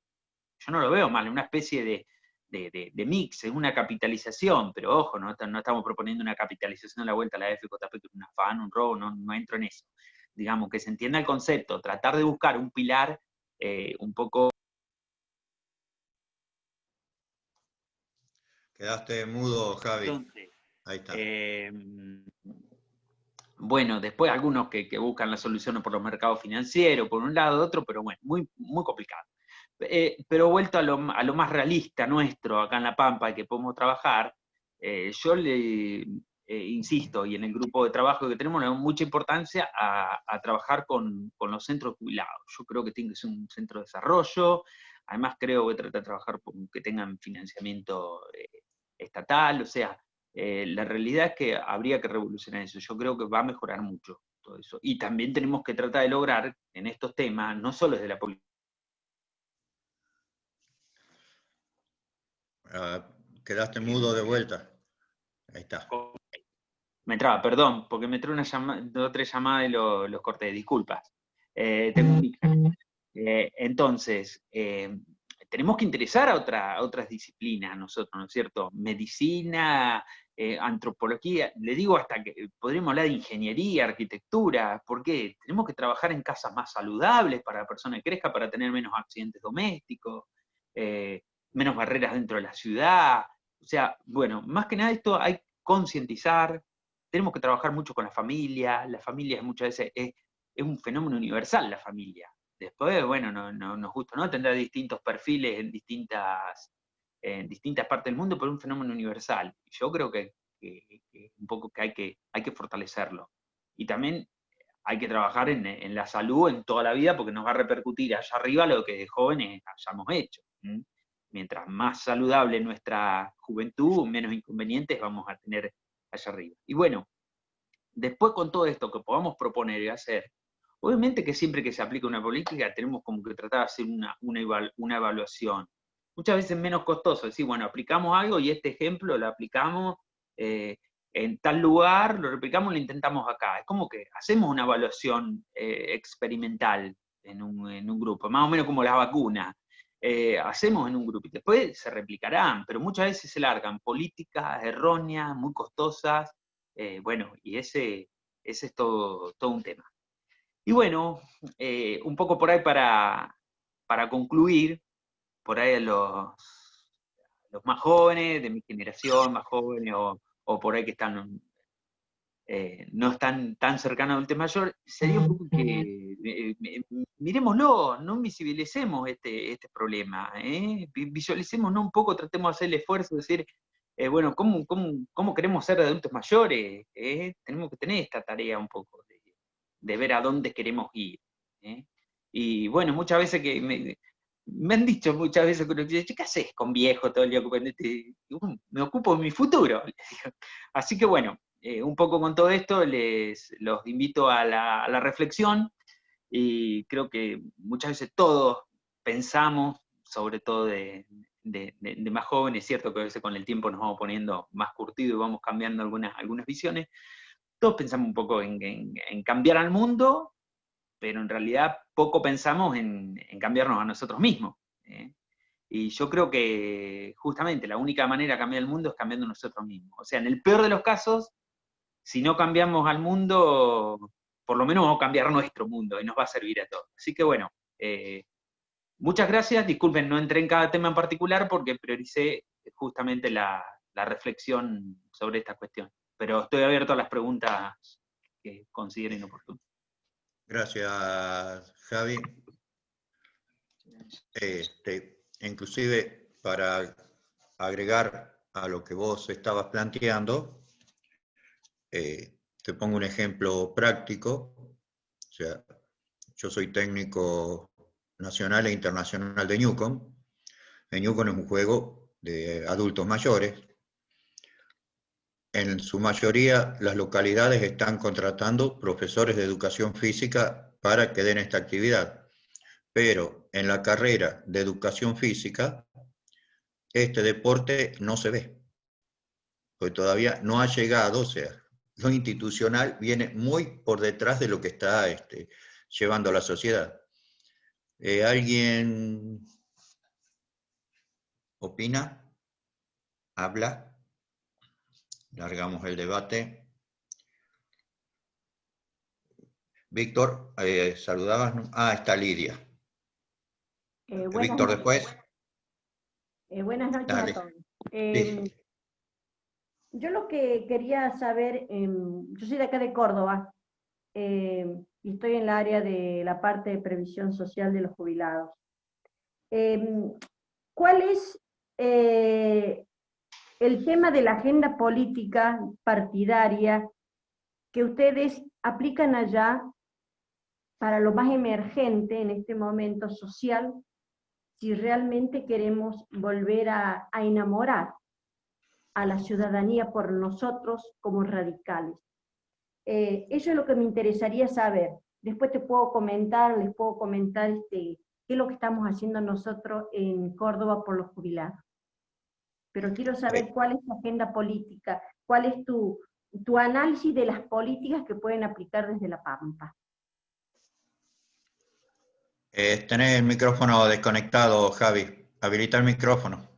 Yo no lo veo mal, una especie de mix, es una capitalización, pero ojo, no estamos proponiendo una capitalización a la vuelta a la FJP, que es un afán, un robo, no entro en eso. Digamos, que se entienda el concepto, tratar de buscar un pilar un poco... Quedaste mudo, Javi. Entonces, Ahí está. bueno, después algunos que buscan la solución por los mercados financieros, por un lado, otro, pero bueno, muy, muy complicado. Pero vuelto a lo más realista nuestro, acá en La Pampa, que podemos trabajar, yo le insisto, y en el grupo de trabajo que tenemos, le damos mucha importancia a trabajar con los centros jubilados. Yo creo que tiene que ser un centro de desarrollo, además creo que trata de trabajar con que tengan financiamiento estatal, o sea, la realidad es que habría que revolucionar eso. Yo creo que va a mejorar mucho todo eso. Y también tenemos que tratar de lograr en estos temas, no solo desde la política. Quedaste mudo de vuelta. Ahí está. Me entraba, perdón, porque me entró otra llamada y los corté, disculpas. Tengo un micro. Entonces, tenemos que interesar a otras disciplinas nosotros, ¿no es cierto? Medicina, antropología, le digo hasta que podríamos hablar de ingeniería, arquitectura, ¿por qué? Tenemos que trabajar en casas más saludables para la persona que crezca, para tener menos accidentes domésticos, menos barreras dentro de la ciudad. O sea, bueno, más que nada esto hay que concientizar, tenemos que trabajar mucho con la familia muchas veces es un fenómeno universal, la familia. Después, bueno, nos gusta, ¿no? Tendrá distintos perfiles en distintas partes del mundo, pero es un fenómeno universal. Yo creo que un poco que hay que fortalecerlo. Y también hay que trabajar en la salud en toda la vida, porque nos va a repercutir allá arriba lo que de jóvenes hayamos hecho. Mientras más saludable nuestra juventud, menos inconvenientes vamos a tener allá arriba. Y bueno, después con todo esto que podamos proponer y hacer, obviamente que siempre que se aplica una política tenemos como que tratar de hacer una evaluación. Muchas veces menos costoso, decir, bueno, aplicamos algo y este ejemplo lo aplicamos en tal lugar, lo replicamos y lo intentamos acá. Es como que hacemos una evaluación experimental en un grupo, más o menos como las vacunas. Hacemos en un grupo y después se replicarán, pero muchas veces se largan políticas erróneas, muy costosas, bueno, y ese es todo un tema. Y bueno, un poco por ahí para concluir, por ahí los más jóvenes, de mi generación, más jóvenes, o por ahí que están no están tan cercanos al tema mayor, sería un poco que miremoslo, no invisibilicemos este problema, visualicemos un poco, tratemos de hacer el esfuerzo de decir, bueno, ¿cómo queremos ser adultos mayores? Tenemos que tener esta tarea un poco de ver a dónde queremos ir. Y bueno, muchas veces que me han dicho muchas veces, ¿qué haces con viejo todo el día ocupándote? Me ocupo de mi futuro. Así que bueno, un poco con todo esto los invito a la reflexión, y creo que muchas veces todos pensamos, sobre todo de más jóvenes, es cierto que a veces con el tiempo nos vamos poniendo más curtidos y vamos cambiando algunas visiones, todos pensamos un poco en cambiar al mundo, pero en realidad poco pensamos en cambiarnos a nosotros mismos. Y yo creo que justamente la única manera de cambiar el mundo es cambiando nosotros mismos. O sea, en el peor de los casos, si no cambiamos al mundo, por lo menos vamos a cambiar nuestro mundo y nos va a servir a todos. Así que bueno, muchas gracias. Disculpen, no entré en cada tema en particular porque prioricé justamente la reflexión sobre esta cuestión. Pero estoy abierto a las preguntas que consideren oportunas. Gracias, Javi. Inclusive, para agregar a lo que vos estabas planteando, te pongo un ejemplo práctico. O sea, yo soy técnico nacional e internacional de Newcom. El Newcom es un juego de adultos mayores. En su mayoría, las localidades están contratando profesores de educación física para que den esta actividad. Pero en la carrera de educación física este deporte no se ve, porque todavía no ha llegado, o sea, lo institucional viene muy por detrás de lo que está llevando a la sociedad. ¿Alguien opina? ¿Habla? Largamos el debate. Víctor, saludabas, ¿no? Ah, está Lidia. Víctor, después. Buenas noches Dale. a todos. Sí. Yo lo que quería saber, yo soy de acá de Córdoba, y estoy en el área de la parte de previsión social de los jubilados. ¿Cuál es el tema de la agenda política partidaria que ustedes aplican allá para lo más emergente en este momento social, si realmente queremos volver a enamorar a la ciudadanía por nosotros como radicales? Eso es lo que me interesaría saber. Después les puedo comentar qué es lo que estamos haciendo nosotros en Córdoba por los jubilados. Pero quiero saber cuál es tu agenda política, cuál es tu análisis de las políticas que pueden aplicar desde La Pampa. Tenés el micrófono desconectado, Javi. Habilita el micrófono.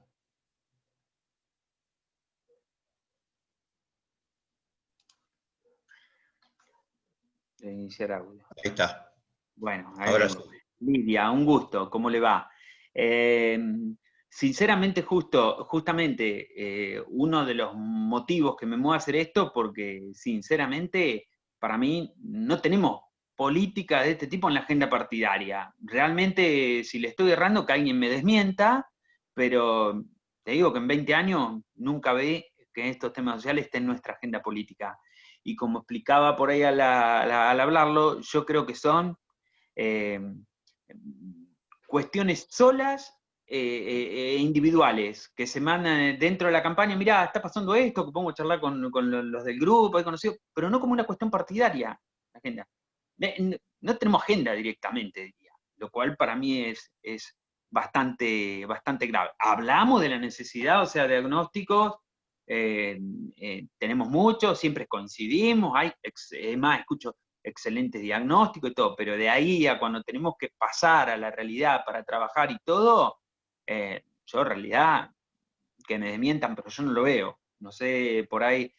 De iniciar audio. Ahí está. Bueno, ahí Ahora vengo. sí. Lidia, un gusto, ¿cómo le va? Sinceramente, justamente, uno de los motivos que me mueve a hacer esto, porque sinceramente, para mí, no tenemos política de este tipo en la agenda partidaria. Realmente, si le estoy errando, que alguien me desmienta, pero te digo que en 20 años nunca ve que estos temas sociales estén en nuestra agenda política. Y como explicaba por ahí al hablarlo, yo creo que son cuestiones solas e individuales que se mandan dentro de la campaña. Mirá, está pasando esto, que pongo a charlar con los del grupo, he conocido, pero no como una cuestión partidaria, la agenda. No tenemos agenda directamente, diría, lo cual para mí es bastante grave. Hablamos de la necesidad, o sea, de diagnósticos, tenemos muchos, siempre coincidimos, es más, escucho excelentes diagnósticos y todo, pero de ahí a cuando tenemos que pasar a la realidad para trabajar y todo, yo en realidad, que me desmientan, pero yo no lo veo. No sé, por ahí,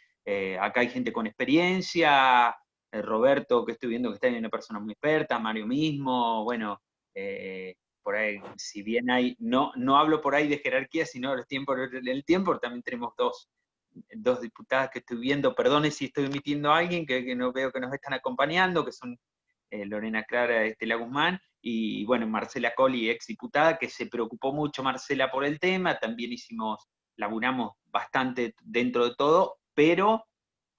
acá hay gente con experiencia, Roberto, que estoy viendo que está en una persona muy experta, Mario mismo, bueno, por ahí, si bien hay, no hablo por ahí de jerarquía, sino del tiempo, también tenemos dos diputadas que estoy viendo, perdone si estoy omitiendo a alguien, que no veo que nos están acompañando, que son Lorena Clara, Estela Guzmán, y bueno, Marcela Colli, ex diputada, que se preocupó mucho Marcela por el tema, también laburamos bastante dentro de todo, pero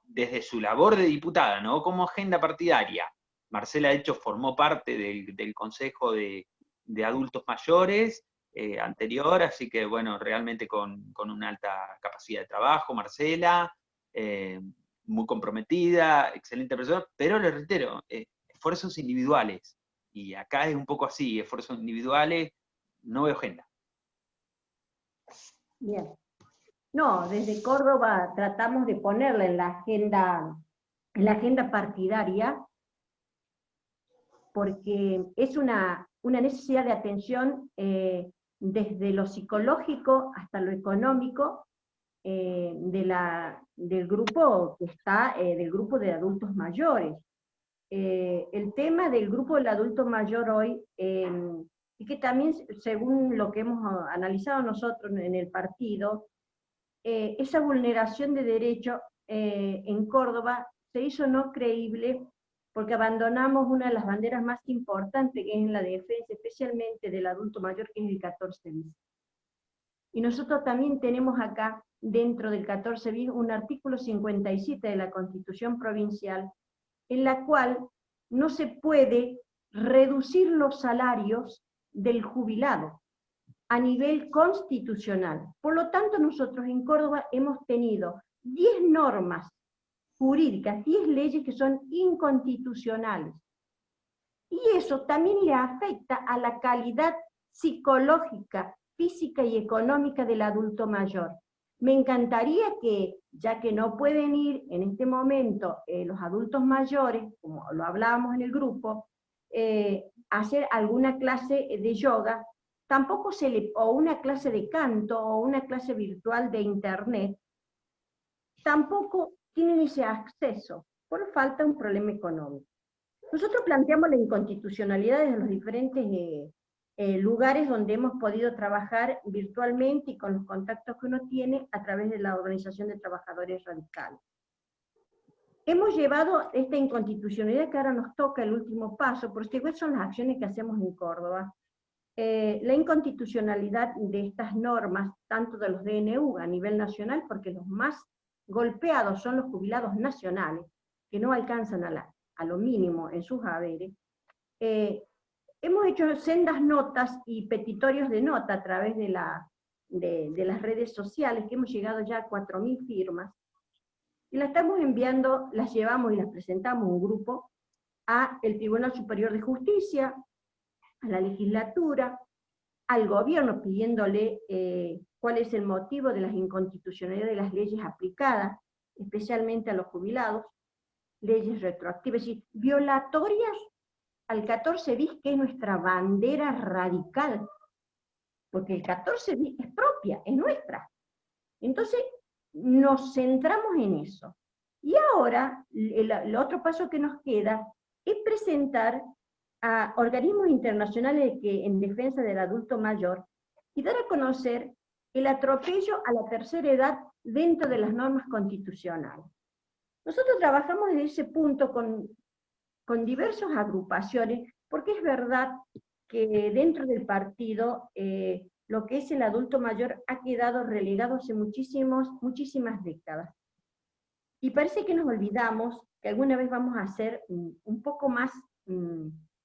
desde su labor de diputada, no como agenda partidaria. Marcela, de hecho, formó parte del Consejo de Adultos Mayores, anterior, así que bueno, realmente con una alta capacidad de trabajo, Marcela, muy comprometida, excelente persona, pero le reitero, esfuerzos individuales, y acá es un poco así, esfuerzos individuales, no veo agenda. Bien. No, desde Córdoba tratamos de ponerla en la agenda partidaria, porque es una necesidad de atención desde lo psicológico hasta lo económico del grupo que está, del grupo de adultos mayores. El tema del grupo del adulto mayor hoy es que también, según lo que hemos analizado nosotros en el partido, esa vulneración de derechos en Córdoba se hizo no creíble porque abandonamos una de las banderas más importantes, que es la defensa especialmente del adulto mayor, que es el 14 bis. Y nosotros también tenemos acá, dentro del 14 bis, un artículo 57 de la Constitución Provincial, en la cual no se puede reducir los salarios del jubilado a nivel constitucional. Por lo tanto, nosotros en Córdoba hemos tenido 10 normas jurídicas, 10 leyes que son inconstitucionales. Y eso también le afecta a la calidad psicológica física y económica del adulto mayor. Me encantaría que, ya que no pueden ir en este momento los adultos mayores, como lo hablábamos en el grupo, hacer alguna clase de yoga, tampoco o una clase de canto, o una clase virtual de internet, tampoco tienen ese acceso, por falta de un problema económico. Nosotros planteamos la inconstitucionalidad de los diferentes lugares donde hemos podido trabajar virtualmente y con los contactos que uno tiene a través de la Organización de Trabajadores Radicales. Hemos llevado esta inconstitucionalidad que ahora nos toca el último paso, porque igual son las acciones que hacemos en Córdoba. La inconstitucionalidad de estas normas, tanto de los DNU a nivel nacional, porque los más golpeados son los jubilados nacionales, que no alcanzan a lo mínimo en sus haberes. Hemos hecho sendas notas y petitorios de nota a través de las redes sociales, que hemos llegado ya a 4.000 firmas, y las estamos enviando, las llevamos y las presentamos un grupo a el Tribunal Superior de Justicia, a la legislatura, al gobierno pidiéndole cuál es el motivo de las inconstitucionalidades de las leyes aplicadas, especialmente a los jubilados, leyes retroactivas, es decir, violatorias al 14 bis, que es nuestra bandera radical, porque el 14 bis es propia, es nuestra. Entonces, nos centramos en eso. Y ahora, el otro paso que nos queda es presentar a organismos internacionales en defensa del adulto mayor y dar a conocer el atropello a la tercera edad dentro de las normas constitucionales. Nosotros trabajamos en ese punto con diversas agrupaciones, porque es verdad que dentro del partido lo que es el adulto mayor ha quedado relegado hace muchísimas décadas. Y parece que nos olvidamos que alguna vez vamos a ser un poco más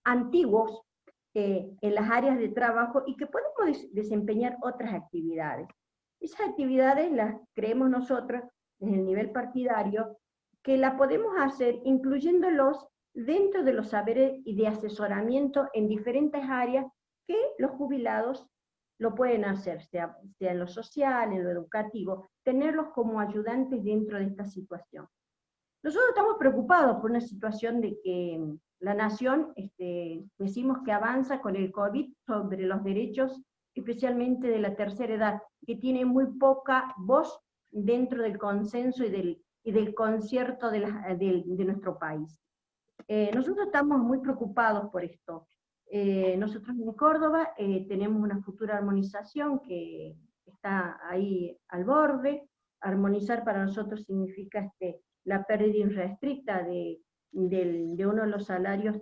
antiguos en las áreas de trabajo y que podemos desempeñar otras actividades. Esas actividades las creemos nosotros desde el nivel partidario, que la podemos hacer incluyéndolos dentro de los saberes y de asesoramiento en diferentes áreas que los jubilados lo pueden hacer, sea en lo social, en lo educativo, tenerlos como ayudantes dentro de esta situación. Nosotros estamos preocupados por una situación de que la nación, decimos que avanza con el COVID sobre los derechos, especialmente de la tercera edad, que tiene muy poca voz dentro del consenso y del concierto de nuestro país. Nosotros estamos muy preocupados por esto. Nosotros en Córdoba tenemos una futura armonización que está ahí al borde. Armonizar para nosotros significa la pérdida irrestricta de uno de los salarios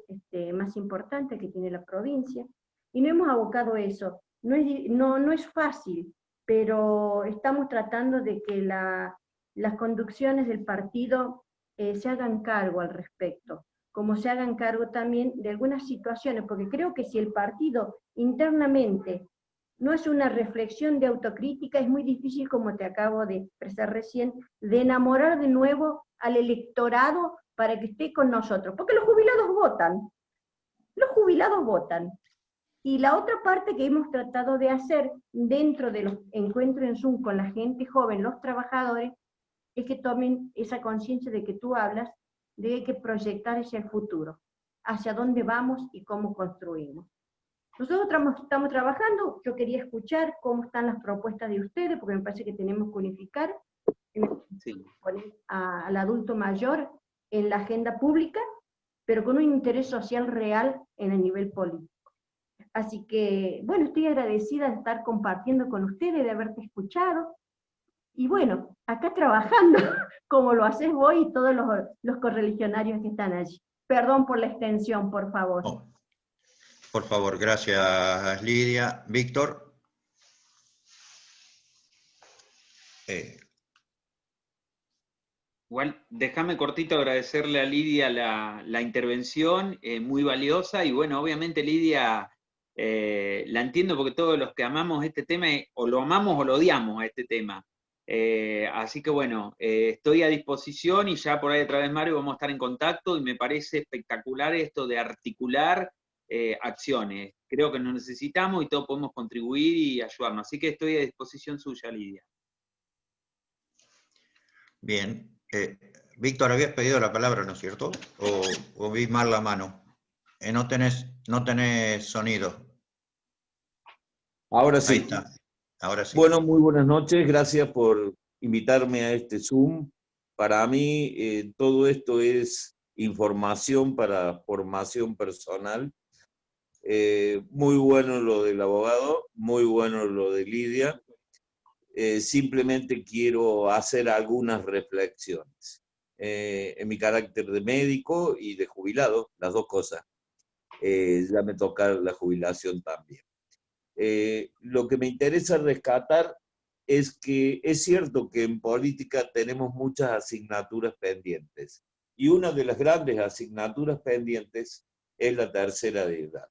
más importantes que tiene la provincia, y no hemos abocado eso. No es fácil, pero estamos tratando de que las conducciones del partido se hagan cargo al respecto, como se hagan cargo también de algunas situaciones, porque creo que si el partido internamente no es una reflexión de autocrítica, es muy difícil, como te acabo de expresar recién, de enamorar de nuevo al electorado para que esté con nosotros, porque los jubilados votan. Y la otra parte que hemos tratado de hacer dentro de los encuentros en Zoom con la gente joven, los trabajadores, es que tomen esa conciencia de que tú hablas, de que hay que proyectar hacia el futuro, hacia dónde vamos y cómo construimos. Nosotros estamos trabajando, yo quería escuchar cómo están las propuestas de ustedes, porque me parece que tenemos que unificar, poner al adulto mayor en la agenda pública, pero con un interés social real en el nivel político. Así que, bueno, estoy agradecida de estar compartiendo con ustedes, de haberte escuchado, y bueno, acá trabajando, como lo haces vos y todos los correligionarios que están allí. Perdón por la extensión, por favor. Oh, por favor, gracias Lidia. Víctor. Igual, déjame cortito agradecerle a Lidia la intervención, muy valiosa, y bueno, obviamente Lidia, la entiendo porque todos los que amamos este tema, o lo amamos o lo odiamos a este tema. Así que bueno, estoy a disposición y ya por ahí a través de Mario vamos a estar en contacto, y me parece espectacular esto de articular acciones. Creo que nos necesitamos y todos podemos contribuir y ayudarnos. Así que estoy a disposición suya, Lidia. Bien. Víctor, habías pedido la palabra, ¿no es cierto? ¿O vi mal la mano? No tenés sonido. Ahora Ahí sí. está. Ahora sí. Bueno, muy buenas noches. Gracias por invitarme a este Zoom. Para mí, todo esto es información para formación personal. Muy bueno lo del abogado, muy bueno lo de Lidia. Simplemente quiero hacer algunas reflexiones. En mi carácter de médico y de jubilado, las dos cosas. Ya me toca la jubilación también. Lo que me interesa rescatar es que es cierto que en política tenemos muchas asignaturas pendientes. Y una de las grandes asignaturas pendientes es la tercera edad.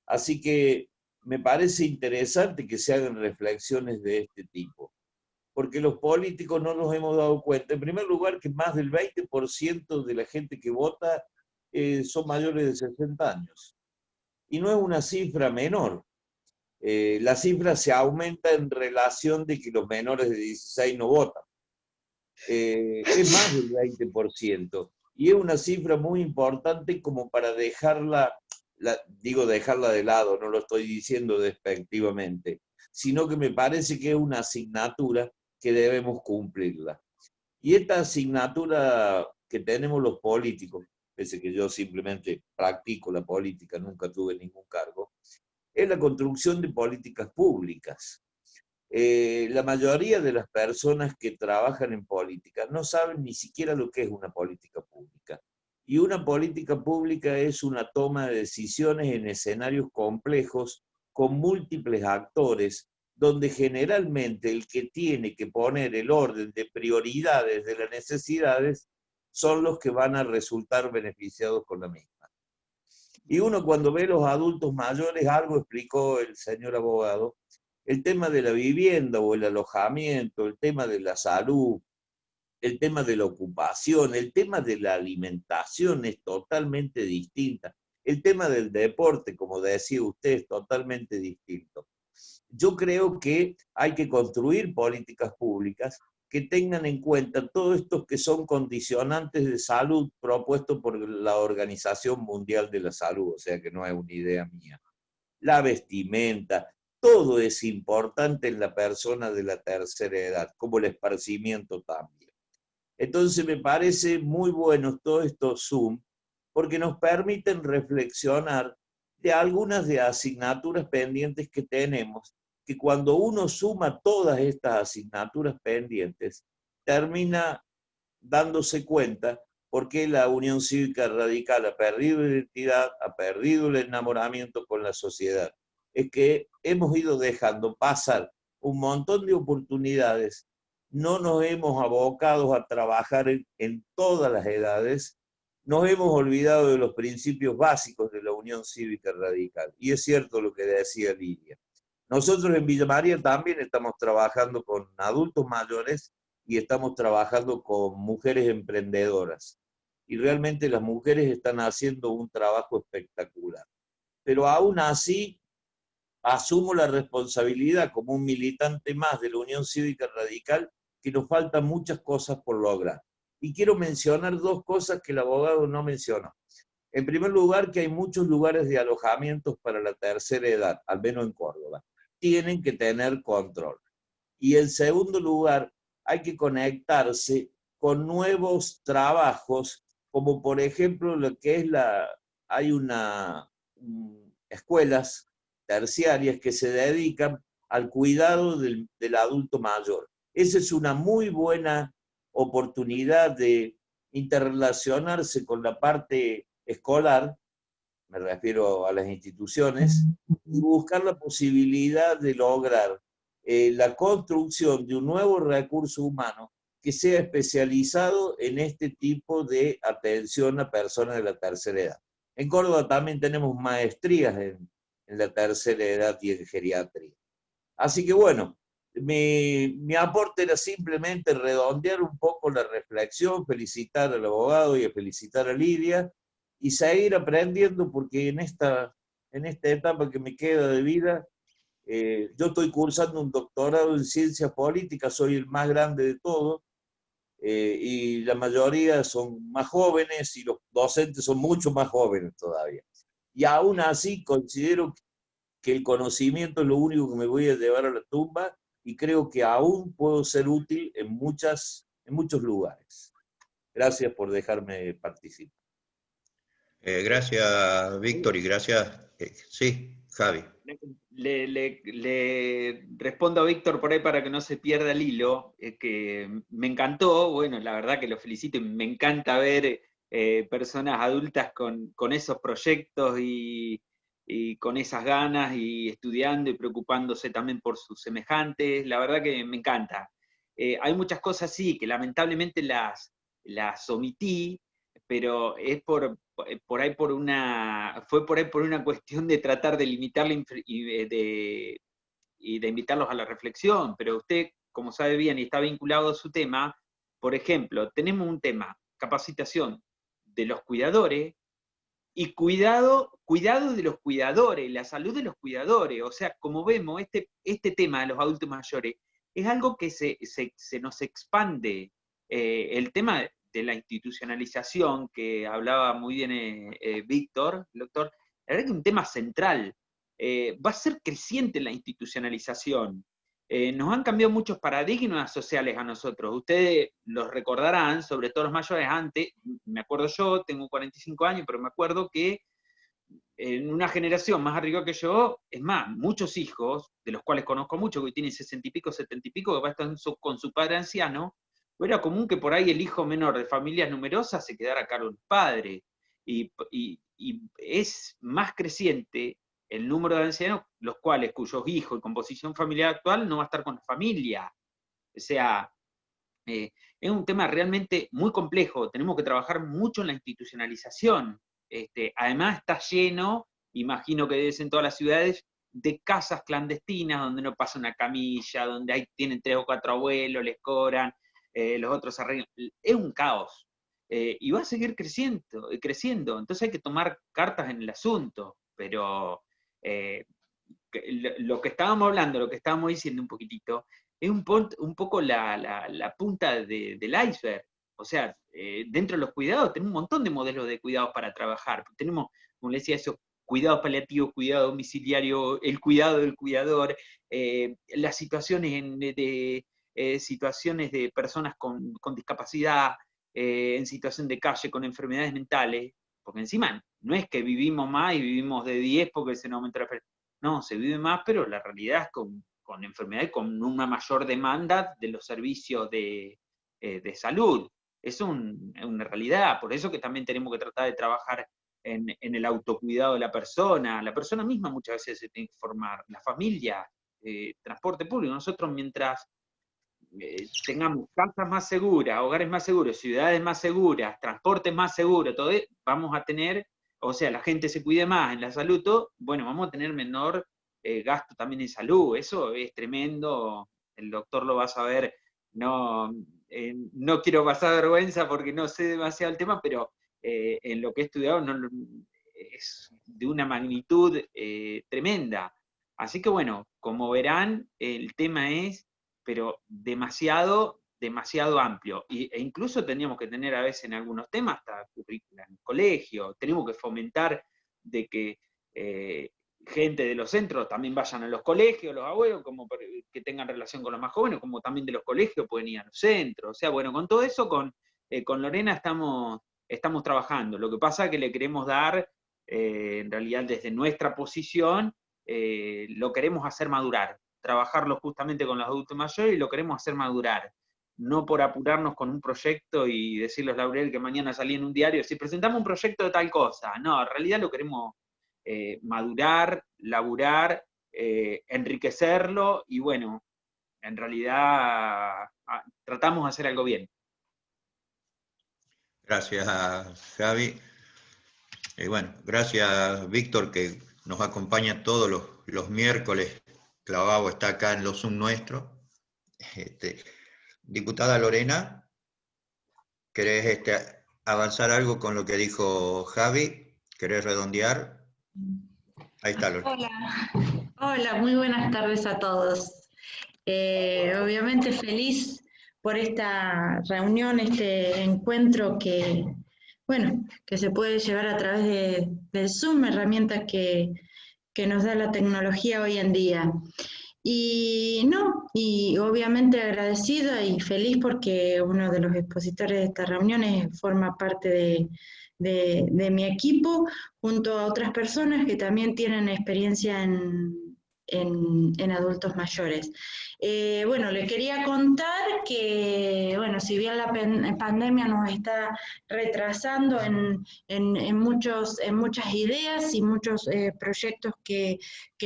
Así que me parece interesante que se hagan reflexiones de este tipo, porque los políticos no nos hemos dado cuenta, en primer lugar, que más del 20% de la gente que vota son mayores de 60 años. Y no es una cifra menor. La cifra se aumenta en relación de que los menores de 16 no votan. Es más del 20%. Y es una cifra muy importante como para dejarla, digo dejarla de lado, no lo estoy diciendo despectivamente, sino que me parece que es una asignatura que debemos cumplirla. Y esta asignatura que tenemos los políticos, pese que yo simplemente practico la política, nunca tuve ningún cargo, es la construcción de políticas públicas. La mayoría de las personas que trabajan en política no saben ni siquiera lo que es una política pública. Y una política pública es una toma de decisiones en escenarios complejos con múltiples actores, donde generalmente el que tiene que poner el orden de prioridades de las necesidades son los que van a resultar beneficiados con la misma. Y uno cuando ve los adultos mayores, algo explicó el señor abogado, el tema de la vivienda o el alojamiento, el tema de la salud, el tema de la ocupación, el tema de la alimentación es totalmente distinta. El tema del deporte, como decía usted, es totalmente distinto. Yo creo que hay que construir políticas públicas que tengan en cuenta todos estos que son condicionantes de salud propuestos por la Organización Mundial de la Salud, o sea que no es una idea mía. La vestimenta, todo es importante en la persona de la tercera edad, como el esparcimiento también. Entonces me parece muy bueno todos estos Zoom, porque nos permiten reflexionar de algunas de asignaturas pendientes que tenemos, que cuando uno suma todas estas asignaturas pendientes, termina dándose cuenta por qué la Unión Cívica Radical ha perdido identidad, ha perdido el enamoramiento con la sociedad. Es que hemos ido dejando pasar un montón de oportunidades, no nos hemos abocado a trabajar en todas las edades, nos hemos olvidado de los principios básicos de la Unión Cívica Radical. Y es cierto lo que decía Lidia. Nosotros en Villa María también estamos trabajando con adultos mayores y estamos trabajando con mujeres emprendedoras. Y realmente las mujeres están haciendo un trabajo espectacular. Pero aún así, asumo la responsabilidad como un militante más de la Unión Cívica Radical que nos faltan muchas cosas por lograr. Y quiero mencionar dos cosas que el abogado no mencionó. En primer lugar, que hay muchos lugares de alojamientos para la tercera edad, al menos en Córdoba. Tienen que tener control. Y en segundo lugar, hay que conectarse con nuevos trabajos, como por ejemplo lo que es hay escuelas terciarias que se dedican al cuidado del adulto mayor. Esa es una muy buena oportunidad de interrelacionarse con la parte escolar, me refiero a las instituciones, y buscar la posibilidad de lograr la construcción de un nuevo recurso humano que sea especializado en este tipo de atención a personas de la tercera edad. En Córdoba también tenemos maestrías en la tercera edad y en geriatría. Así que bueno, mi aporte era simplemente redondear un poco la reflexión, felicitar al abogado y felicitar a Lidia, y seguir aprendiendo, porque en esta etapa que me queda de vida, yo estoy cursando un doctorado en ciencias políticas, soy el más grande de todos, y la mayoría son más jóvenes y los docentes son mucho más jóvenes todavía. Y aún así considero que el conocimiento es lo único que me voy a llevar a la tumba, y creo que aún puedo ser útil en muchos lugares. Gracias por dejarme participar. Gracias, Víctor, y gracias. Sí, Javi. Le respondo a Víctor por ahí para que no se pierda el hilo, que me encantó, bueno, la verdad que lo felicito, y me encanta ver personas adultas con esos proyectos y con esas ganas, y estudiando y preocupándose también por sus semejantes, la verdad que me encanta. Hay muchas cosas, sí, que lamentablemente las omití, pero es fue por ahí por una cuestión de tratar de limitarla y de invitarlos a la reflexión, pero usted, como sabe bien y está vinculado a su tema, por ejemplo, tenemos un tema, capacitación de los cuidadores, y cuidado de los cuidadores, la salud de los cuidadores. O sea, como vemos, este tema de los adultos mayores es algo que se nos expande. El tema de la institucionalización, que hablaba muy bien Víctor, el doctor, la verdad que es un tema central. Va a ser creciente la institucionalización. Nos han cambiado muchos paradigmas sociales a nosotros. Ustedes los recordarán, sobre todo los mayores. Antes, me acuerdo yo, tengo 45 años, pero me acuerdo que en una generación más arriba que yo, es más, muchos hijos, de los cuales conozco muchos, que tienen 60 y pico, 70 y pico, que va a estar con su padre anciano, era común que por ahí el hijo menor de familias numerosas se quedara a cargo del padre. Y es más creciente el número de ancianos, cuyos hijos y composición familiar actual no va a estar con la familia. O sea, es un tema realmente muy complejo. Tenemos que trabajar mucho en la institucionalización. Además está lleno, imagino que debe ser en todas las ciudades, de casas clandestinas donde no pasa una camilla, donde tienen 3 o 4 abuelos, les cobran, los otros arreglan. Es un caos. Y va a seguir creciendo. Entonces hay que tomar cartas en el asunto. Pero lo que estábamos hablando, lo que estábamos diciendo un poquitito, es un poco la punta del iceberg. O sea, dentro de los cuidados tenemos un montón de modelos de cuidados para trabajar. Tenemos, como le decía, esos cuidados paliativos, cuidado domiciliario, el cuidado del cuidador, las situaciones situaciones de personas con discapacidad, en situación de calle, con enfermedades mentales, porque encima no es que vivimos más y vivimos de 10 porque se nos aumenta la fertilidad. No, se vive más, pero la realidad es con enfermedades, con una mayor demanda de los servicios de salud. Es una realidad, por eso que también tenemos que tratar de trabajar en el autocuidado de la persona. La persona misma muchas veces se tiene que formar, la familia, transporte público. Nosotros, mientras tengamos casas más seguras, hogares más seguros, ciudades más seguras, transportes más seguros, todo vamos a tener, o sea, la gente se cuide más en la salud, todo, bueno, vamos a tener menor gasto también en salud. Eso es tremendo, el doctor lo va a saber. No, no quiero pasar vergüenza porque no sé demasiado el tema, pero en lo que he estudiado es de una magnitud tremenda. Así que bueno, como verán, el tema es pero demasiado amplio. E incluso teníamos que tener a veces en algunos temas hasta currícula en el colegio. Tenemos que fomentar de que gente de los centros también vayan a los colegios, los abuelos, como que tengan relación con los más jóvenes, como también de los colegios pueden ir a los centros. O sea, bueno, con todo eso, con Lorena estamos trabajando. Lo que pasa es que le queremos dar, en realidad desde nuestra posición, lo queremos hacer madurar, trabajarlo justamente con los adultos mayores, y lo queremos hacer madurar. No por apurarnos con un proyecto y decirles, Laurel, que mañana salí en un diario, si presentamos un proyecto de tal cosa. No, en realidad lo queremos madurar, laburar, enriquecerlo, y bueno, en realidad tratamos de hacer algo bien. Gracias, Javi. Bueno, gracias, Víctor, que nos acompaña todos los miércoles. Clavado está acá en los Zoom nuestros. Diputada Lorena, ¿querés avanzar algo con lo que dijo Javi? ¿Querés redondear? Ahí está, Lore. Hola, hola, muy buenas tardes a todos. Obviamente feliz por esta reunión, este encuentro que, bueno, que se puede llevar a través del Zoom, herramientas que nos da la tecnología hoy en día. Y obviamente agradecida y feliz porque uno de los expositores de esta reunión forma parte de mi equipo, junto a otras personas que también tienen experiencia en adultos mayores. Bueno, le quería contar que, bueno, si bien la pandemia nos está retrasando en muchas ideas y muchos proyectos que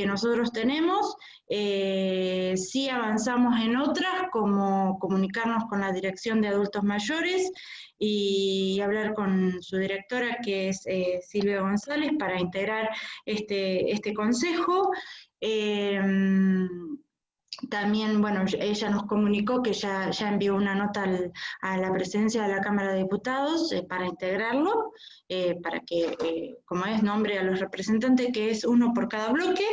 nosotros tenemos, sí avanzamos en otras, como comunicarnos con la Dirección de Adultos Mayores y hablar con su directora, que es Silvia González, para integrar este consejo. También, bueno, ella nos comunicó que ya envió una nota a la presidencia de la Cámara de Diputados para integrarlo, para que, como es, nombre a los representantes, que es uno por cada bloque,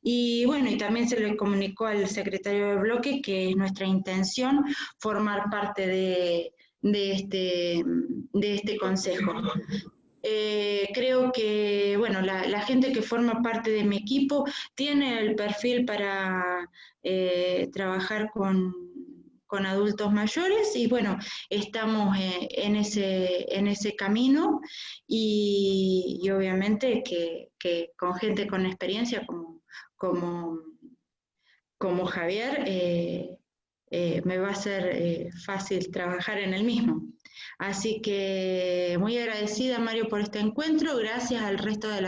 y bueno, y también se le comunicó al secretario de bloque que es nuestra intención formar parte de este consejo. Creo que, bueno, la gente que forma parte de mi equipo tiene el perfil para trabajar con adultos mayores y bueno, estamos en ese camino y obviamente que con gente con experiencia como, como Javier, me va a ser fácil trabajar en el mismo. Así que muy agradecida, Mario, por este encuentro, gracias al resto de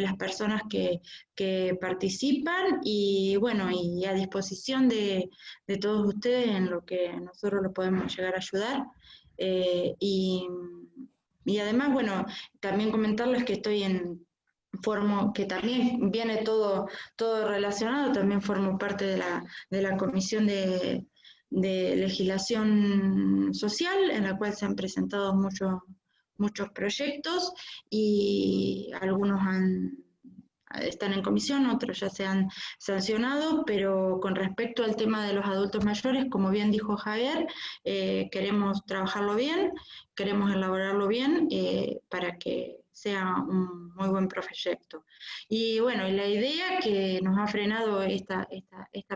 las personas que participan y bueno, y a disposición de todos ustedes en lo que nosotros lo podemos llegar a ayudar. Y además, bueno, también comentarles que que también viene todo relacionado, también formo parte de la comisión de legislación social, en la cual se han presentado muchos proyectos y algunos están en comisión, otros ya se han sancionado, pero con respecto al tema de los adultos mayores, como bien dijo Javier, queremos trabajarlo bien, queremos elaborarlo bien para que sea un muy buen proyecto. Y bueno, la idea que nos ha frenado esta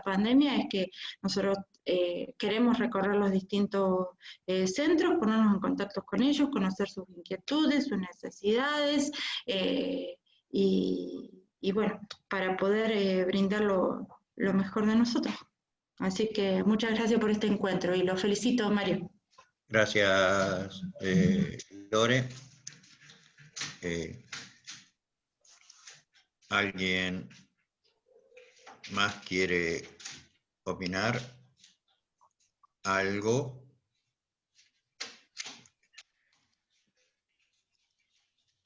pandemia es que nosotros queremos recorrer los distintos centros, ponernos en contacto con ellos, conocer sus inquietudes, sus necesidades y bueno, para poder brindar lo mejor de nosotros. Así que muchas gracias por este encuentro y lo felicito, Mario. Gracias, Lore. ¿Alguien más quiere opinar algo?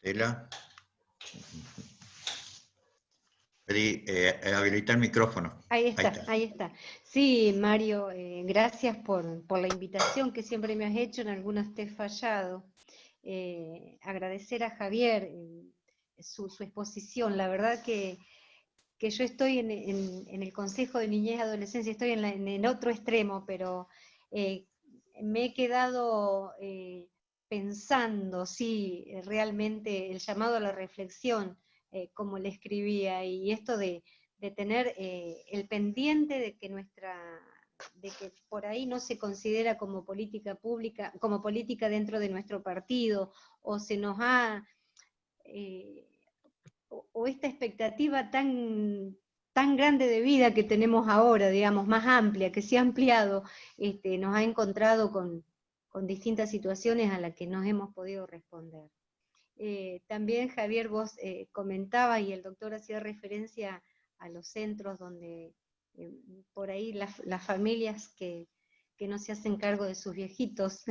Tela. Habilita el micrófono. Ahí está. Sí, Mario, gracias por la invitación que siempre me has hecho, en algunas te he fallado. Agradecer a Javier su exposición, la verdad que yo estoy en el Consejo de Niñez y Adolescencia, estoy en otro extremo, pero me he quedado pensando, sí, realmente el llamado a la reflexión, como le escribía, y esto de tener el pendiente de que por ahí no se considera como política pública, como política dentro de nuestro partido, o se nos ha o esta expectativa tan grande de vida que tenemos ahora, digamos, más amplia, que se ha ampliado, nos ha encontrado con distintas situaciones a las que nos hemos podido responder. También, Javier, vos comentabas, y el doctor hacía referencia a los centros donde por ahí las familias que no se hacen cargo de sus viejitos,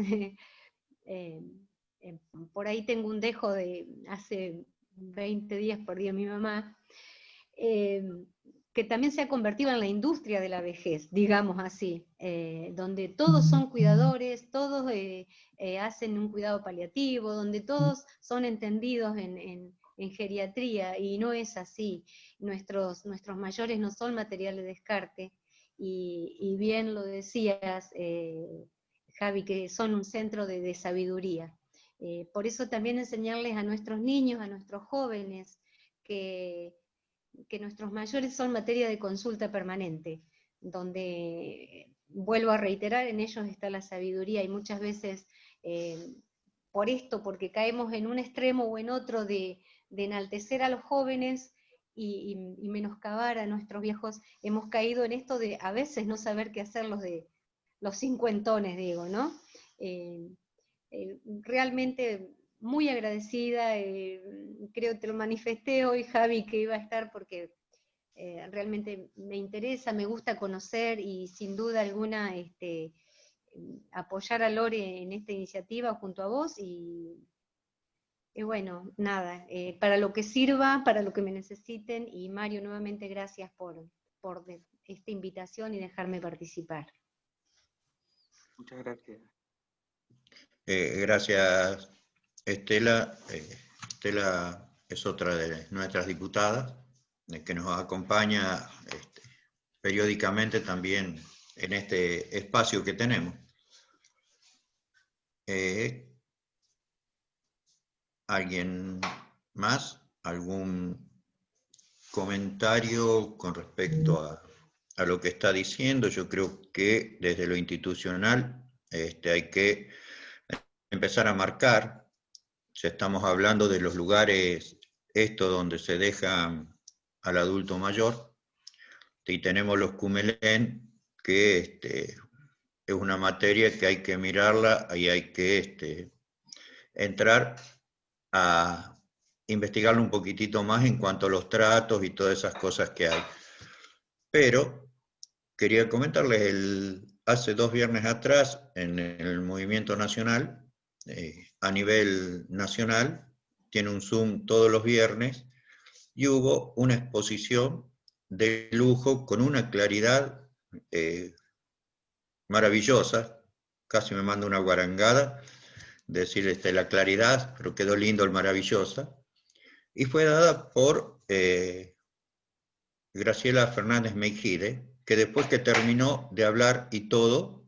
por ahí tengo un dejo de hace 20 días perdí a mi mamá, que también se ha convertido en la industria de la vejez, digamos así, donde todos son cuidadores, todos hacen un cuidado paliativo, donde todos son entendidos en geriatría, y no es así. Nuestros mayores no son material de descarte, y bien lo decías, Javi, que son un centro de sabiduría. Por eso también enseñarles a nuestros niños, a nuestros jóvenes, que nuestros mayores son materia de consulta permanente, donde, vuelvo a reiterar, en ellos está la sabiduría, y muchas veces por esto, porque caemos en un extremo o en otro de enaltecer a los jóvenes y menoscabar a nuestros viejos, hemos caído en esto de a veces no saber qué hacer los cincuentones, digo, ¿no? Realmente muy agradecida, creo que te lo manifesté hoy, Javi, que iba a estar porque realmente me interesa, me gusta conocer, y sin duda alguna apoyar a Lore en esta iniciativa junto a vos, y bueno, nada, para lo que sirva, para lo que me necesiten, y Mario, nuevamente gracias por esta invitación y dejarme participar. Muchas gracias. Gracias, Estela. Estela es otra de nuestras diputadas que nos acompaña periódicamente también en este espacio que tenemos. ¿Alguien más? ¿Algún comentario con respecto a lo que está diciendo? Yo creo que desde lo institucional hay que empezar a marcar, si estamos hablando de los lugares donde se deja al adulto mayor, y tenemos los CUMELEN, que es una materia que hay que mirarla y hay que entrar a investigarlo un poquitito más en cuanto a los tratos y todas esas cosas que hay. Pero quería comentarles, hace 2 viernes atrás, en el Movimiento Nacional, a nivel nacional, tiene un Zoom todos los viernes, y hubo una exposición de lujo con una claridad maravillosa, casi me manda una guarangada, decir la claridad, pero quedó lindo el maravillosa, y fue dada por Graciela Fernández Meijide, que después que terminó de hablar y todo,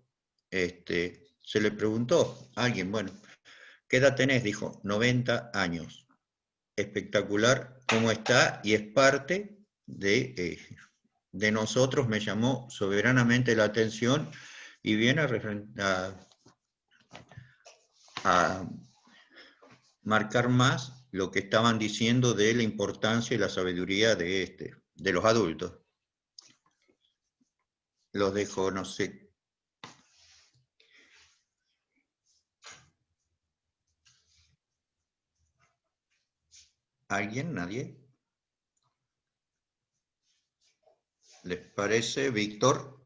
se le preguntó a alguien, bueno, ¿qué edad tenés? Dijo, 90 años. Espectacular cómo está, y es parte de nosotros. Me llamó soberanamente la atención, y viene a marcar más lo que estaban diciendo de la importancia y la sabiduría de los adultos. Los dejo, no sé. ¿Alguien? ¿Nadie? ¿Les parece, Víctor?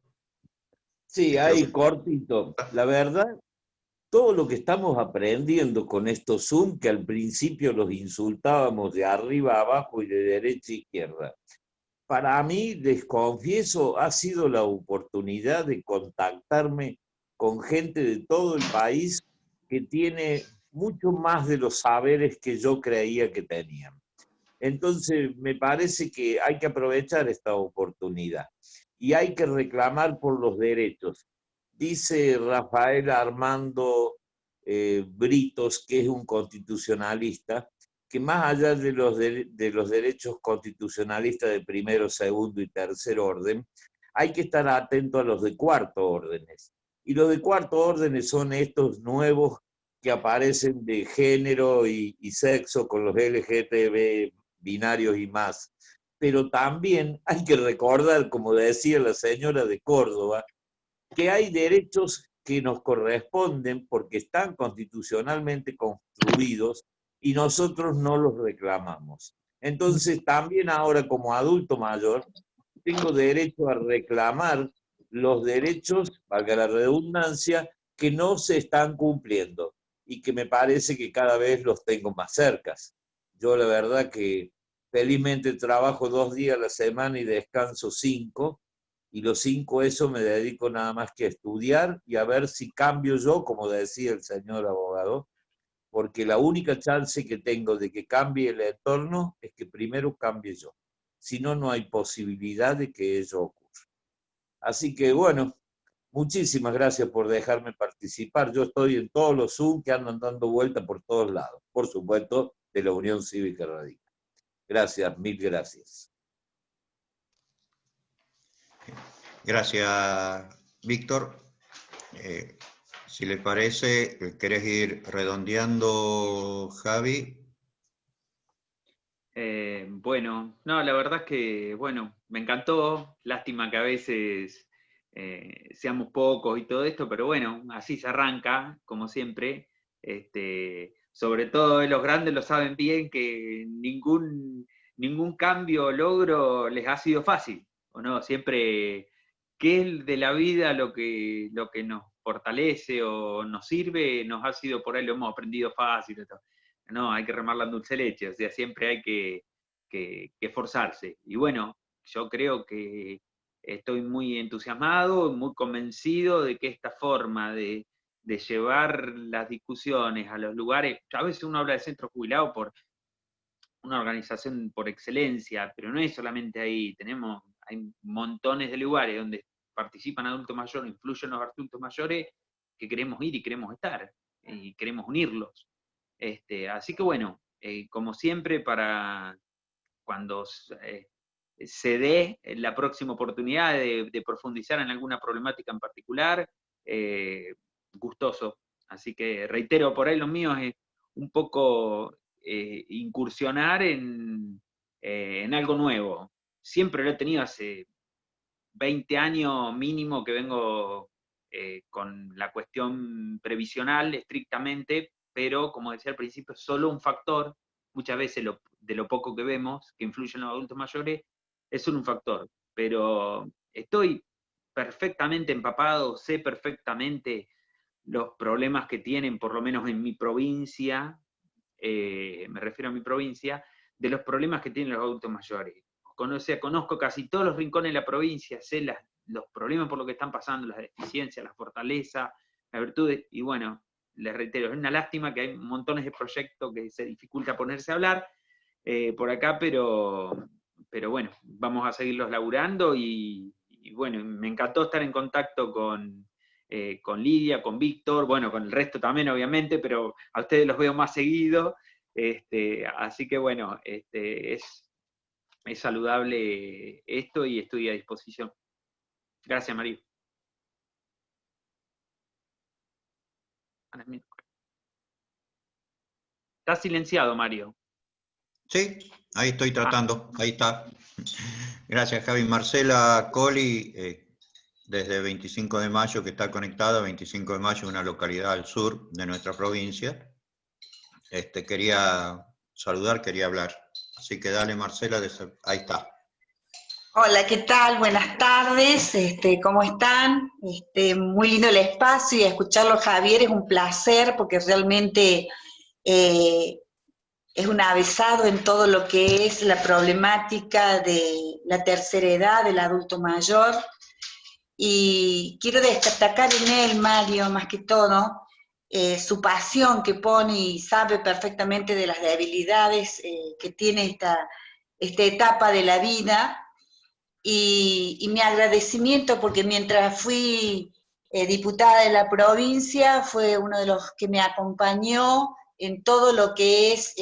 Sí, ahí cortito. La verdad, todo lo que estamos aprendiendo con estos Zoom, que al principio los insultábamos de arriba a abajo y de derecha a izquierda, para mí, les confieso, ha sido la oportunidad de contactarme con gente de todo el país que tiene mucho más de los saberes que yo creía que tenían. Entonces, me parece que hay que aprovechar esta oportunidad y hay que reclamar por los derechos. Dice Rafael Armando Britos, que es un constitucionalista, que más allá de los derechos constitucionalistas de primero, segundo y tercer orden, hay que estar atento a los de cuarto órdenes. Y los de cuarto órdenes son estos nuevos que aparecen de género y sexo, con los LGTB binarios y más. Pero también hay que recordar, como decía la señora de Córdoba, que hay derechos que nos corresponden porque están constitucionalmente construidos y nosotros no los reclamamos. Entonces, también ahora como adulto mayor, tengo derecho a reclamar los derechos, valga la redundancia, que no se están cumpliendo y que me parece que cada vez los tengo más cerca. Yo la verdad que felizmente trabajo 2 días a la semana y descanso 5, y los 5 eso me dedico nada más que a estudiar y a ver si cambio yo, como decía el señor abogado, porque la única chance que tengo de que cambie el entorno es que primero cambie yo. Si no, no hay posibilidad de que ello ocurra. Así que bueno, muchísimas gracias por dejarme participar. Yo estoy en todos los Zoom que andan dando vuelta por todos lados. Por supuesto, de la Unión Cívica Radical. Gracias, mil gracias. Gracias, Víctor. Si le parece, ¿querés ir redondeando, Javi? Bueno, no, la verdad es que, bueno, me encantó. Lástima que a veces seamos pocos y todo esto, pero bueno, así se arranca, como siempre. Sobre todo los grandes lo saben bien, que ningún cambio o logro les ha sido fácil, ¿o no? Siempre, ¿qué es de la vida lo que nos fortalece o nos sirve? Nos ha sido por ahí, lo hemos aprendido fácil. No, hay que remar la dulce leche, o sea, siempre hay que esforzarse. Y bueno, yo creo que estoy muy entusiasmado, muy convencido de que esta forma de llevar las discusiones a los lugares, a veces uno habla de centro jubilado por una organización por excelencia, pero no es solamente ahí, hay montones de lugares donde participan adultos mayores, influyen los adultos mayores, que queremos ir y queremos estar, y queremos unirlos. Así que bueno, como siempre, para cuando se dé la próxima oportunidad de profundizar en alguna problemática en particular, gustoso. Así que reitero, por ahí lo mío es un poco incursionar en algo nuevo. Siempre lo he tenido hace 20 años mínimo que vengo con la cuestión previsional estrictamente, pero como decía al principio, solo un factor, muchas veces de lo poco que vemos, que influye en los adultos mayores, es solo un factor, pero estoy perfectamente empapado, sé perfectamente los problemas que tienen, por lo menos en mi provincia, me refiero a mi provincia, de los problemas que tienen los adultos mayores. Conozco casi todos los rincones de la provincia, sé los problemas por los que están pasando, las deficiencias, las fortalezas, las virtudes, y bueno, les reitero, es una lástima que hay montones de proyectos que se dificulta ponerse a hablar por acá, pero bueno, vamos a seguirlos laburando y bueno, me encantó estar en contacto con Lidia, con Víctor, bueno, con el resto también obviamente, pero a ustedes los veo más seguido, así que bueno, es saludable esto y estoy a disposición. Gracias, Mario. Está silenciado, Mario. Sí, ahí estoy tratando, ahí está. Gracias, Javi. Marcela Coli, desde 25 de mayo, que está conectada. 25 de mayo, una localidad al sur de nuestra provincia. Quería saludar, quería hablar. Así que dale, Marcela, ahí está. Hola, ¿qué tal? Buenas tardes, ¿cómo están? Muy lindo el espacio y escucharlo, Javier, es un placer porque realmente es un avesado en todo lo que es la problemática de la tercera edad, del adulto mayor, y quiero destacar en él, Mario, más que todo, su pasión que pone y sabe perfectamente de las debilidades que tiene esta etapa de la vida, y mi agradecimiento porque mientras fui diputada de la provincia fue uno de los que me acompañó en todo lo que es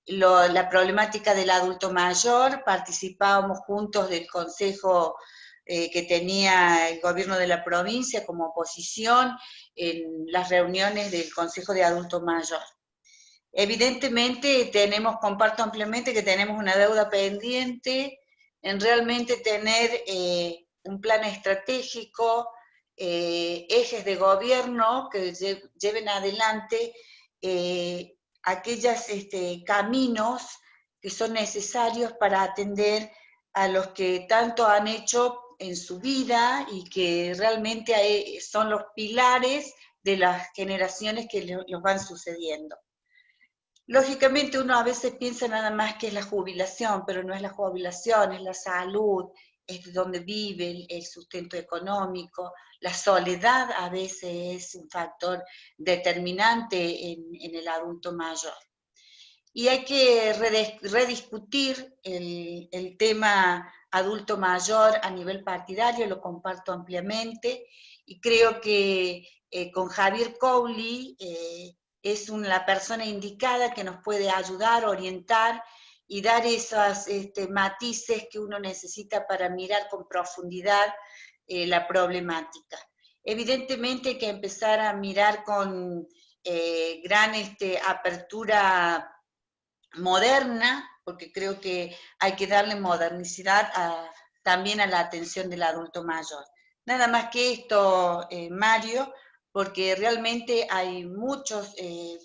la problemática del adulto mayor. Participábamos juntos del consejo que tenía el gobierno de la provincia como oposición en las reuniones del consejo de adulto mayor. Evidentemente comparto ampliamente que tenemos una deuda pendiente en realmente tener un plan estratégico, ejes de gobierno que lleven adelante aquellos caminos que son necesarios para atender a los que tanto han hecho en su vida y que realmente son los pilares de las generaciones que los van sucediendo. Lógicamente uno a veces piensa nada más que es la jubilación, pero no es la jubilación, es la salud, es de donde vive, el sustento económico. La soledad a veces es un factor determinante en el adulto mayor. Y hay que rediscutir el tema adulto mayor a nivel partidario, lo comparto ampliamente, y creo que con Javier Cowley es la persona indicada que nos puede ayudar, orientar y dar esos matices que uno necesita para mirar con profundidad la problemática. Evidentemente hay que empezar a mirar con gran apertura moderna, porque creo que hay que darle modernicidad también a la atención del adulto mayor. Nada más que esto, Mario, porque realmente hay muchos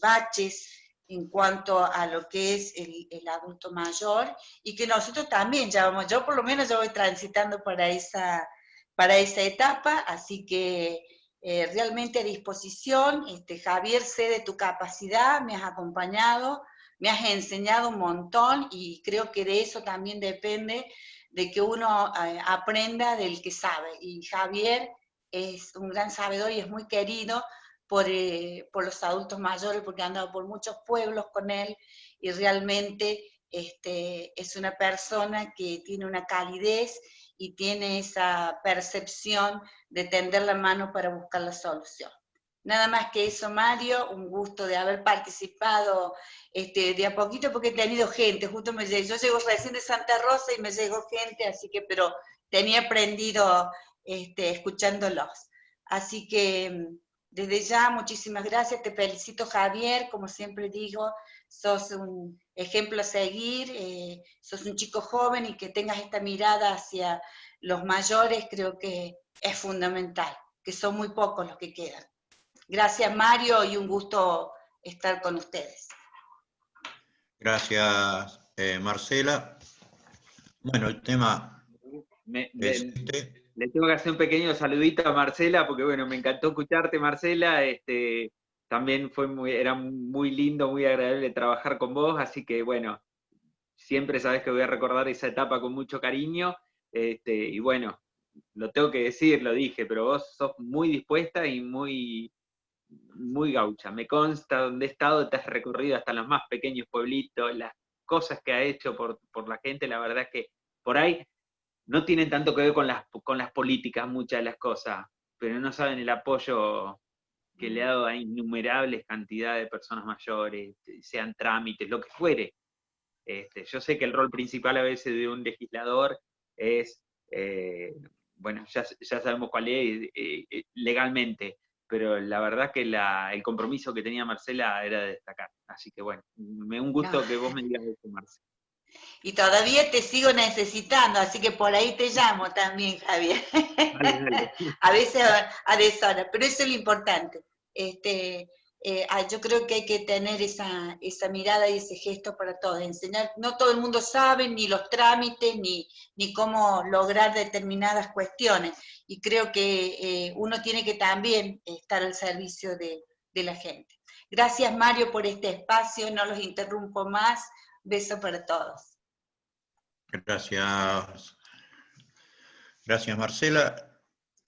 baches en cuanto a lo que es el adulto mayor, y que nosotros también ya vamos, yo por lo menos ya voy transitando para esa etapa, así que realmente a disposición. Javier, sé de tu capacidad, me has acompañado, me has enseñado un montón, y creo que de eso también depende de que uno aprenda del que sabe. Y Javier es un gran sabedor y es muy querido por los adultos mayores, porque ha andado por muchos pueblos con él, y realmente es una persona que tiene una calidez y tiene esa percepción de tender la mano para buscar la solución. Nada más que eso, Mario, un gusto de haber participado de a poquito, porque he tenido gente, justo yo llego recién de Santa Rosa y me llegó gente, así que, pero tenía aprendido escuchándolos. Así que desde ya, muchísimas gracias, te felicito, Javier, como siempre digo, sos un ejemplo a seguir, sos un chico joven, y que tengas esta mirada hacia los mayores creo que es fundamental, que son muy pocos los que quedan. Gracias, Mario, y un gusto estar con ustedes. Gracias, Marcela. Bueno, el tema es Le tengo que hacer un pequeño saludito a Marcela, porque bueno, me encantó escucharte, Marcela. También era muy lindo, muy agradable trabajar con vos, así que bueno, siempre sabes que voy a recordar esa etapa con mucho cariño. Y bueno, lo tengo que decir, lo dije, pero vos sos muy dispuesta y muy gaucha. Me consta donde he estado, te has recorrido hasta los más pequeños pueblitos, las cosas que ha hecho por la gente, la verdad es que por ahí no tienen tanto que ver con las políticas, muchas de las cosas, pero no saben el apoyo que le ha dado a innumerables cantidades de personas mayores, sean trámites, lo que fuere. Yo sé que el rol principal a veces de un legislador es, bueno, ya sabemos cuál es legalmente, pero la verdad que el compromiso que tenía Marcela era de destacar. Así que bueno, un gusto que vos me digas eso, Marcela. Y todavía te sigo necesitando, así que por ahí te llamo también, Javier. Dale. A veces a deshora, pero eso es lo importante. Yo creo que hay que tener esa mirada y ese gesto para todos, enseñar. No todo el mundo sabe ni los trámites, ni cómo lograr determinadas cuestiones, y creo que uno tiene que también estar al servicio de la gente. Gracias, Mario, por este espacio, no los interrumpo más. Beso para todos. Gracias. Gracias, Marcela.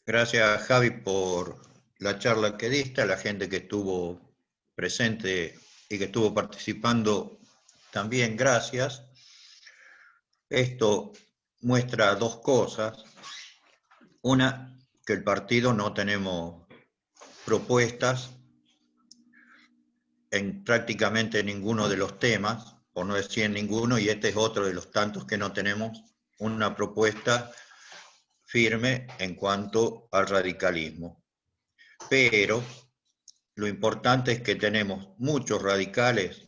Gracias, Javi, por la charla que diste, a la gente que estuvo presente y que estuvo participando también, gracias. Esto muestra dos cosas. Una, que el partido no tenemos propuestas en prácticamente ninguno de los temas, por no decir en ninguno, y este es otro de los tantos que no tenemos una propuesta firme en cuanto al radicalismo. Pero lo importante es que tenemos muchos radicales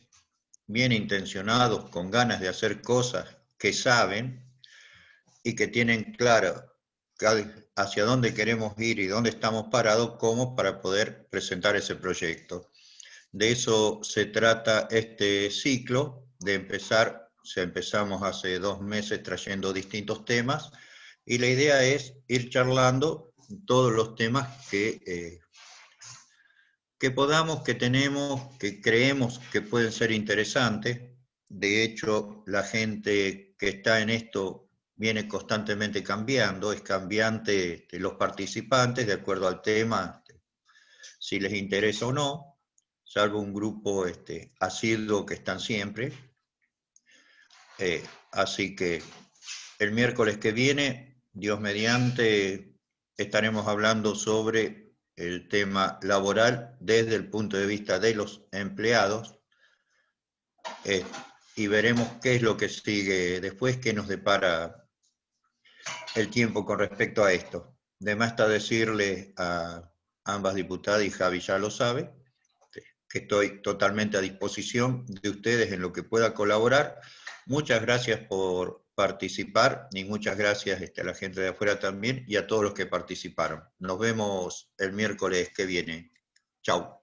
bien intencionados, con ganas de hacer cosas, que saben y que tienen claro hacia dónde queremos ir y dónde estamos parados, como para poder presentar ese proyecto. De eso se trata este ciclo, de empezamos hace 2 meses trayendo distintos temas, y la idea es ir charlando todos los temas que que podamos, que tenemos, que creemos que pueden ser interesantes. De hecho, la gente que está en esto viene constantemente cambiando, es cambiante los participantes de acuerdo al tema, si les interesa o no, salvo un grupo asiduo que están siempre. Así que el miércoles que viene, Dios mediante, estaremos hablando sobre el tema laboral desde el punto de vista de los empleados, y veremos qué es lo que sigue después, qué nos depara el tiempo con respecto a esto. De más está decirle a ambas diputadas, y Javi ya lo sabe, que estoy totalmente a disposición de ustedes en lo que pueda colaborar. Muchas gracias por participar y muchas gracias a la gente de afuera también y a todos los que participaron. Nos vemos el miércoles que viene. Chau.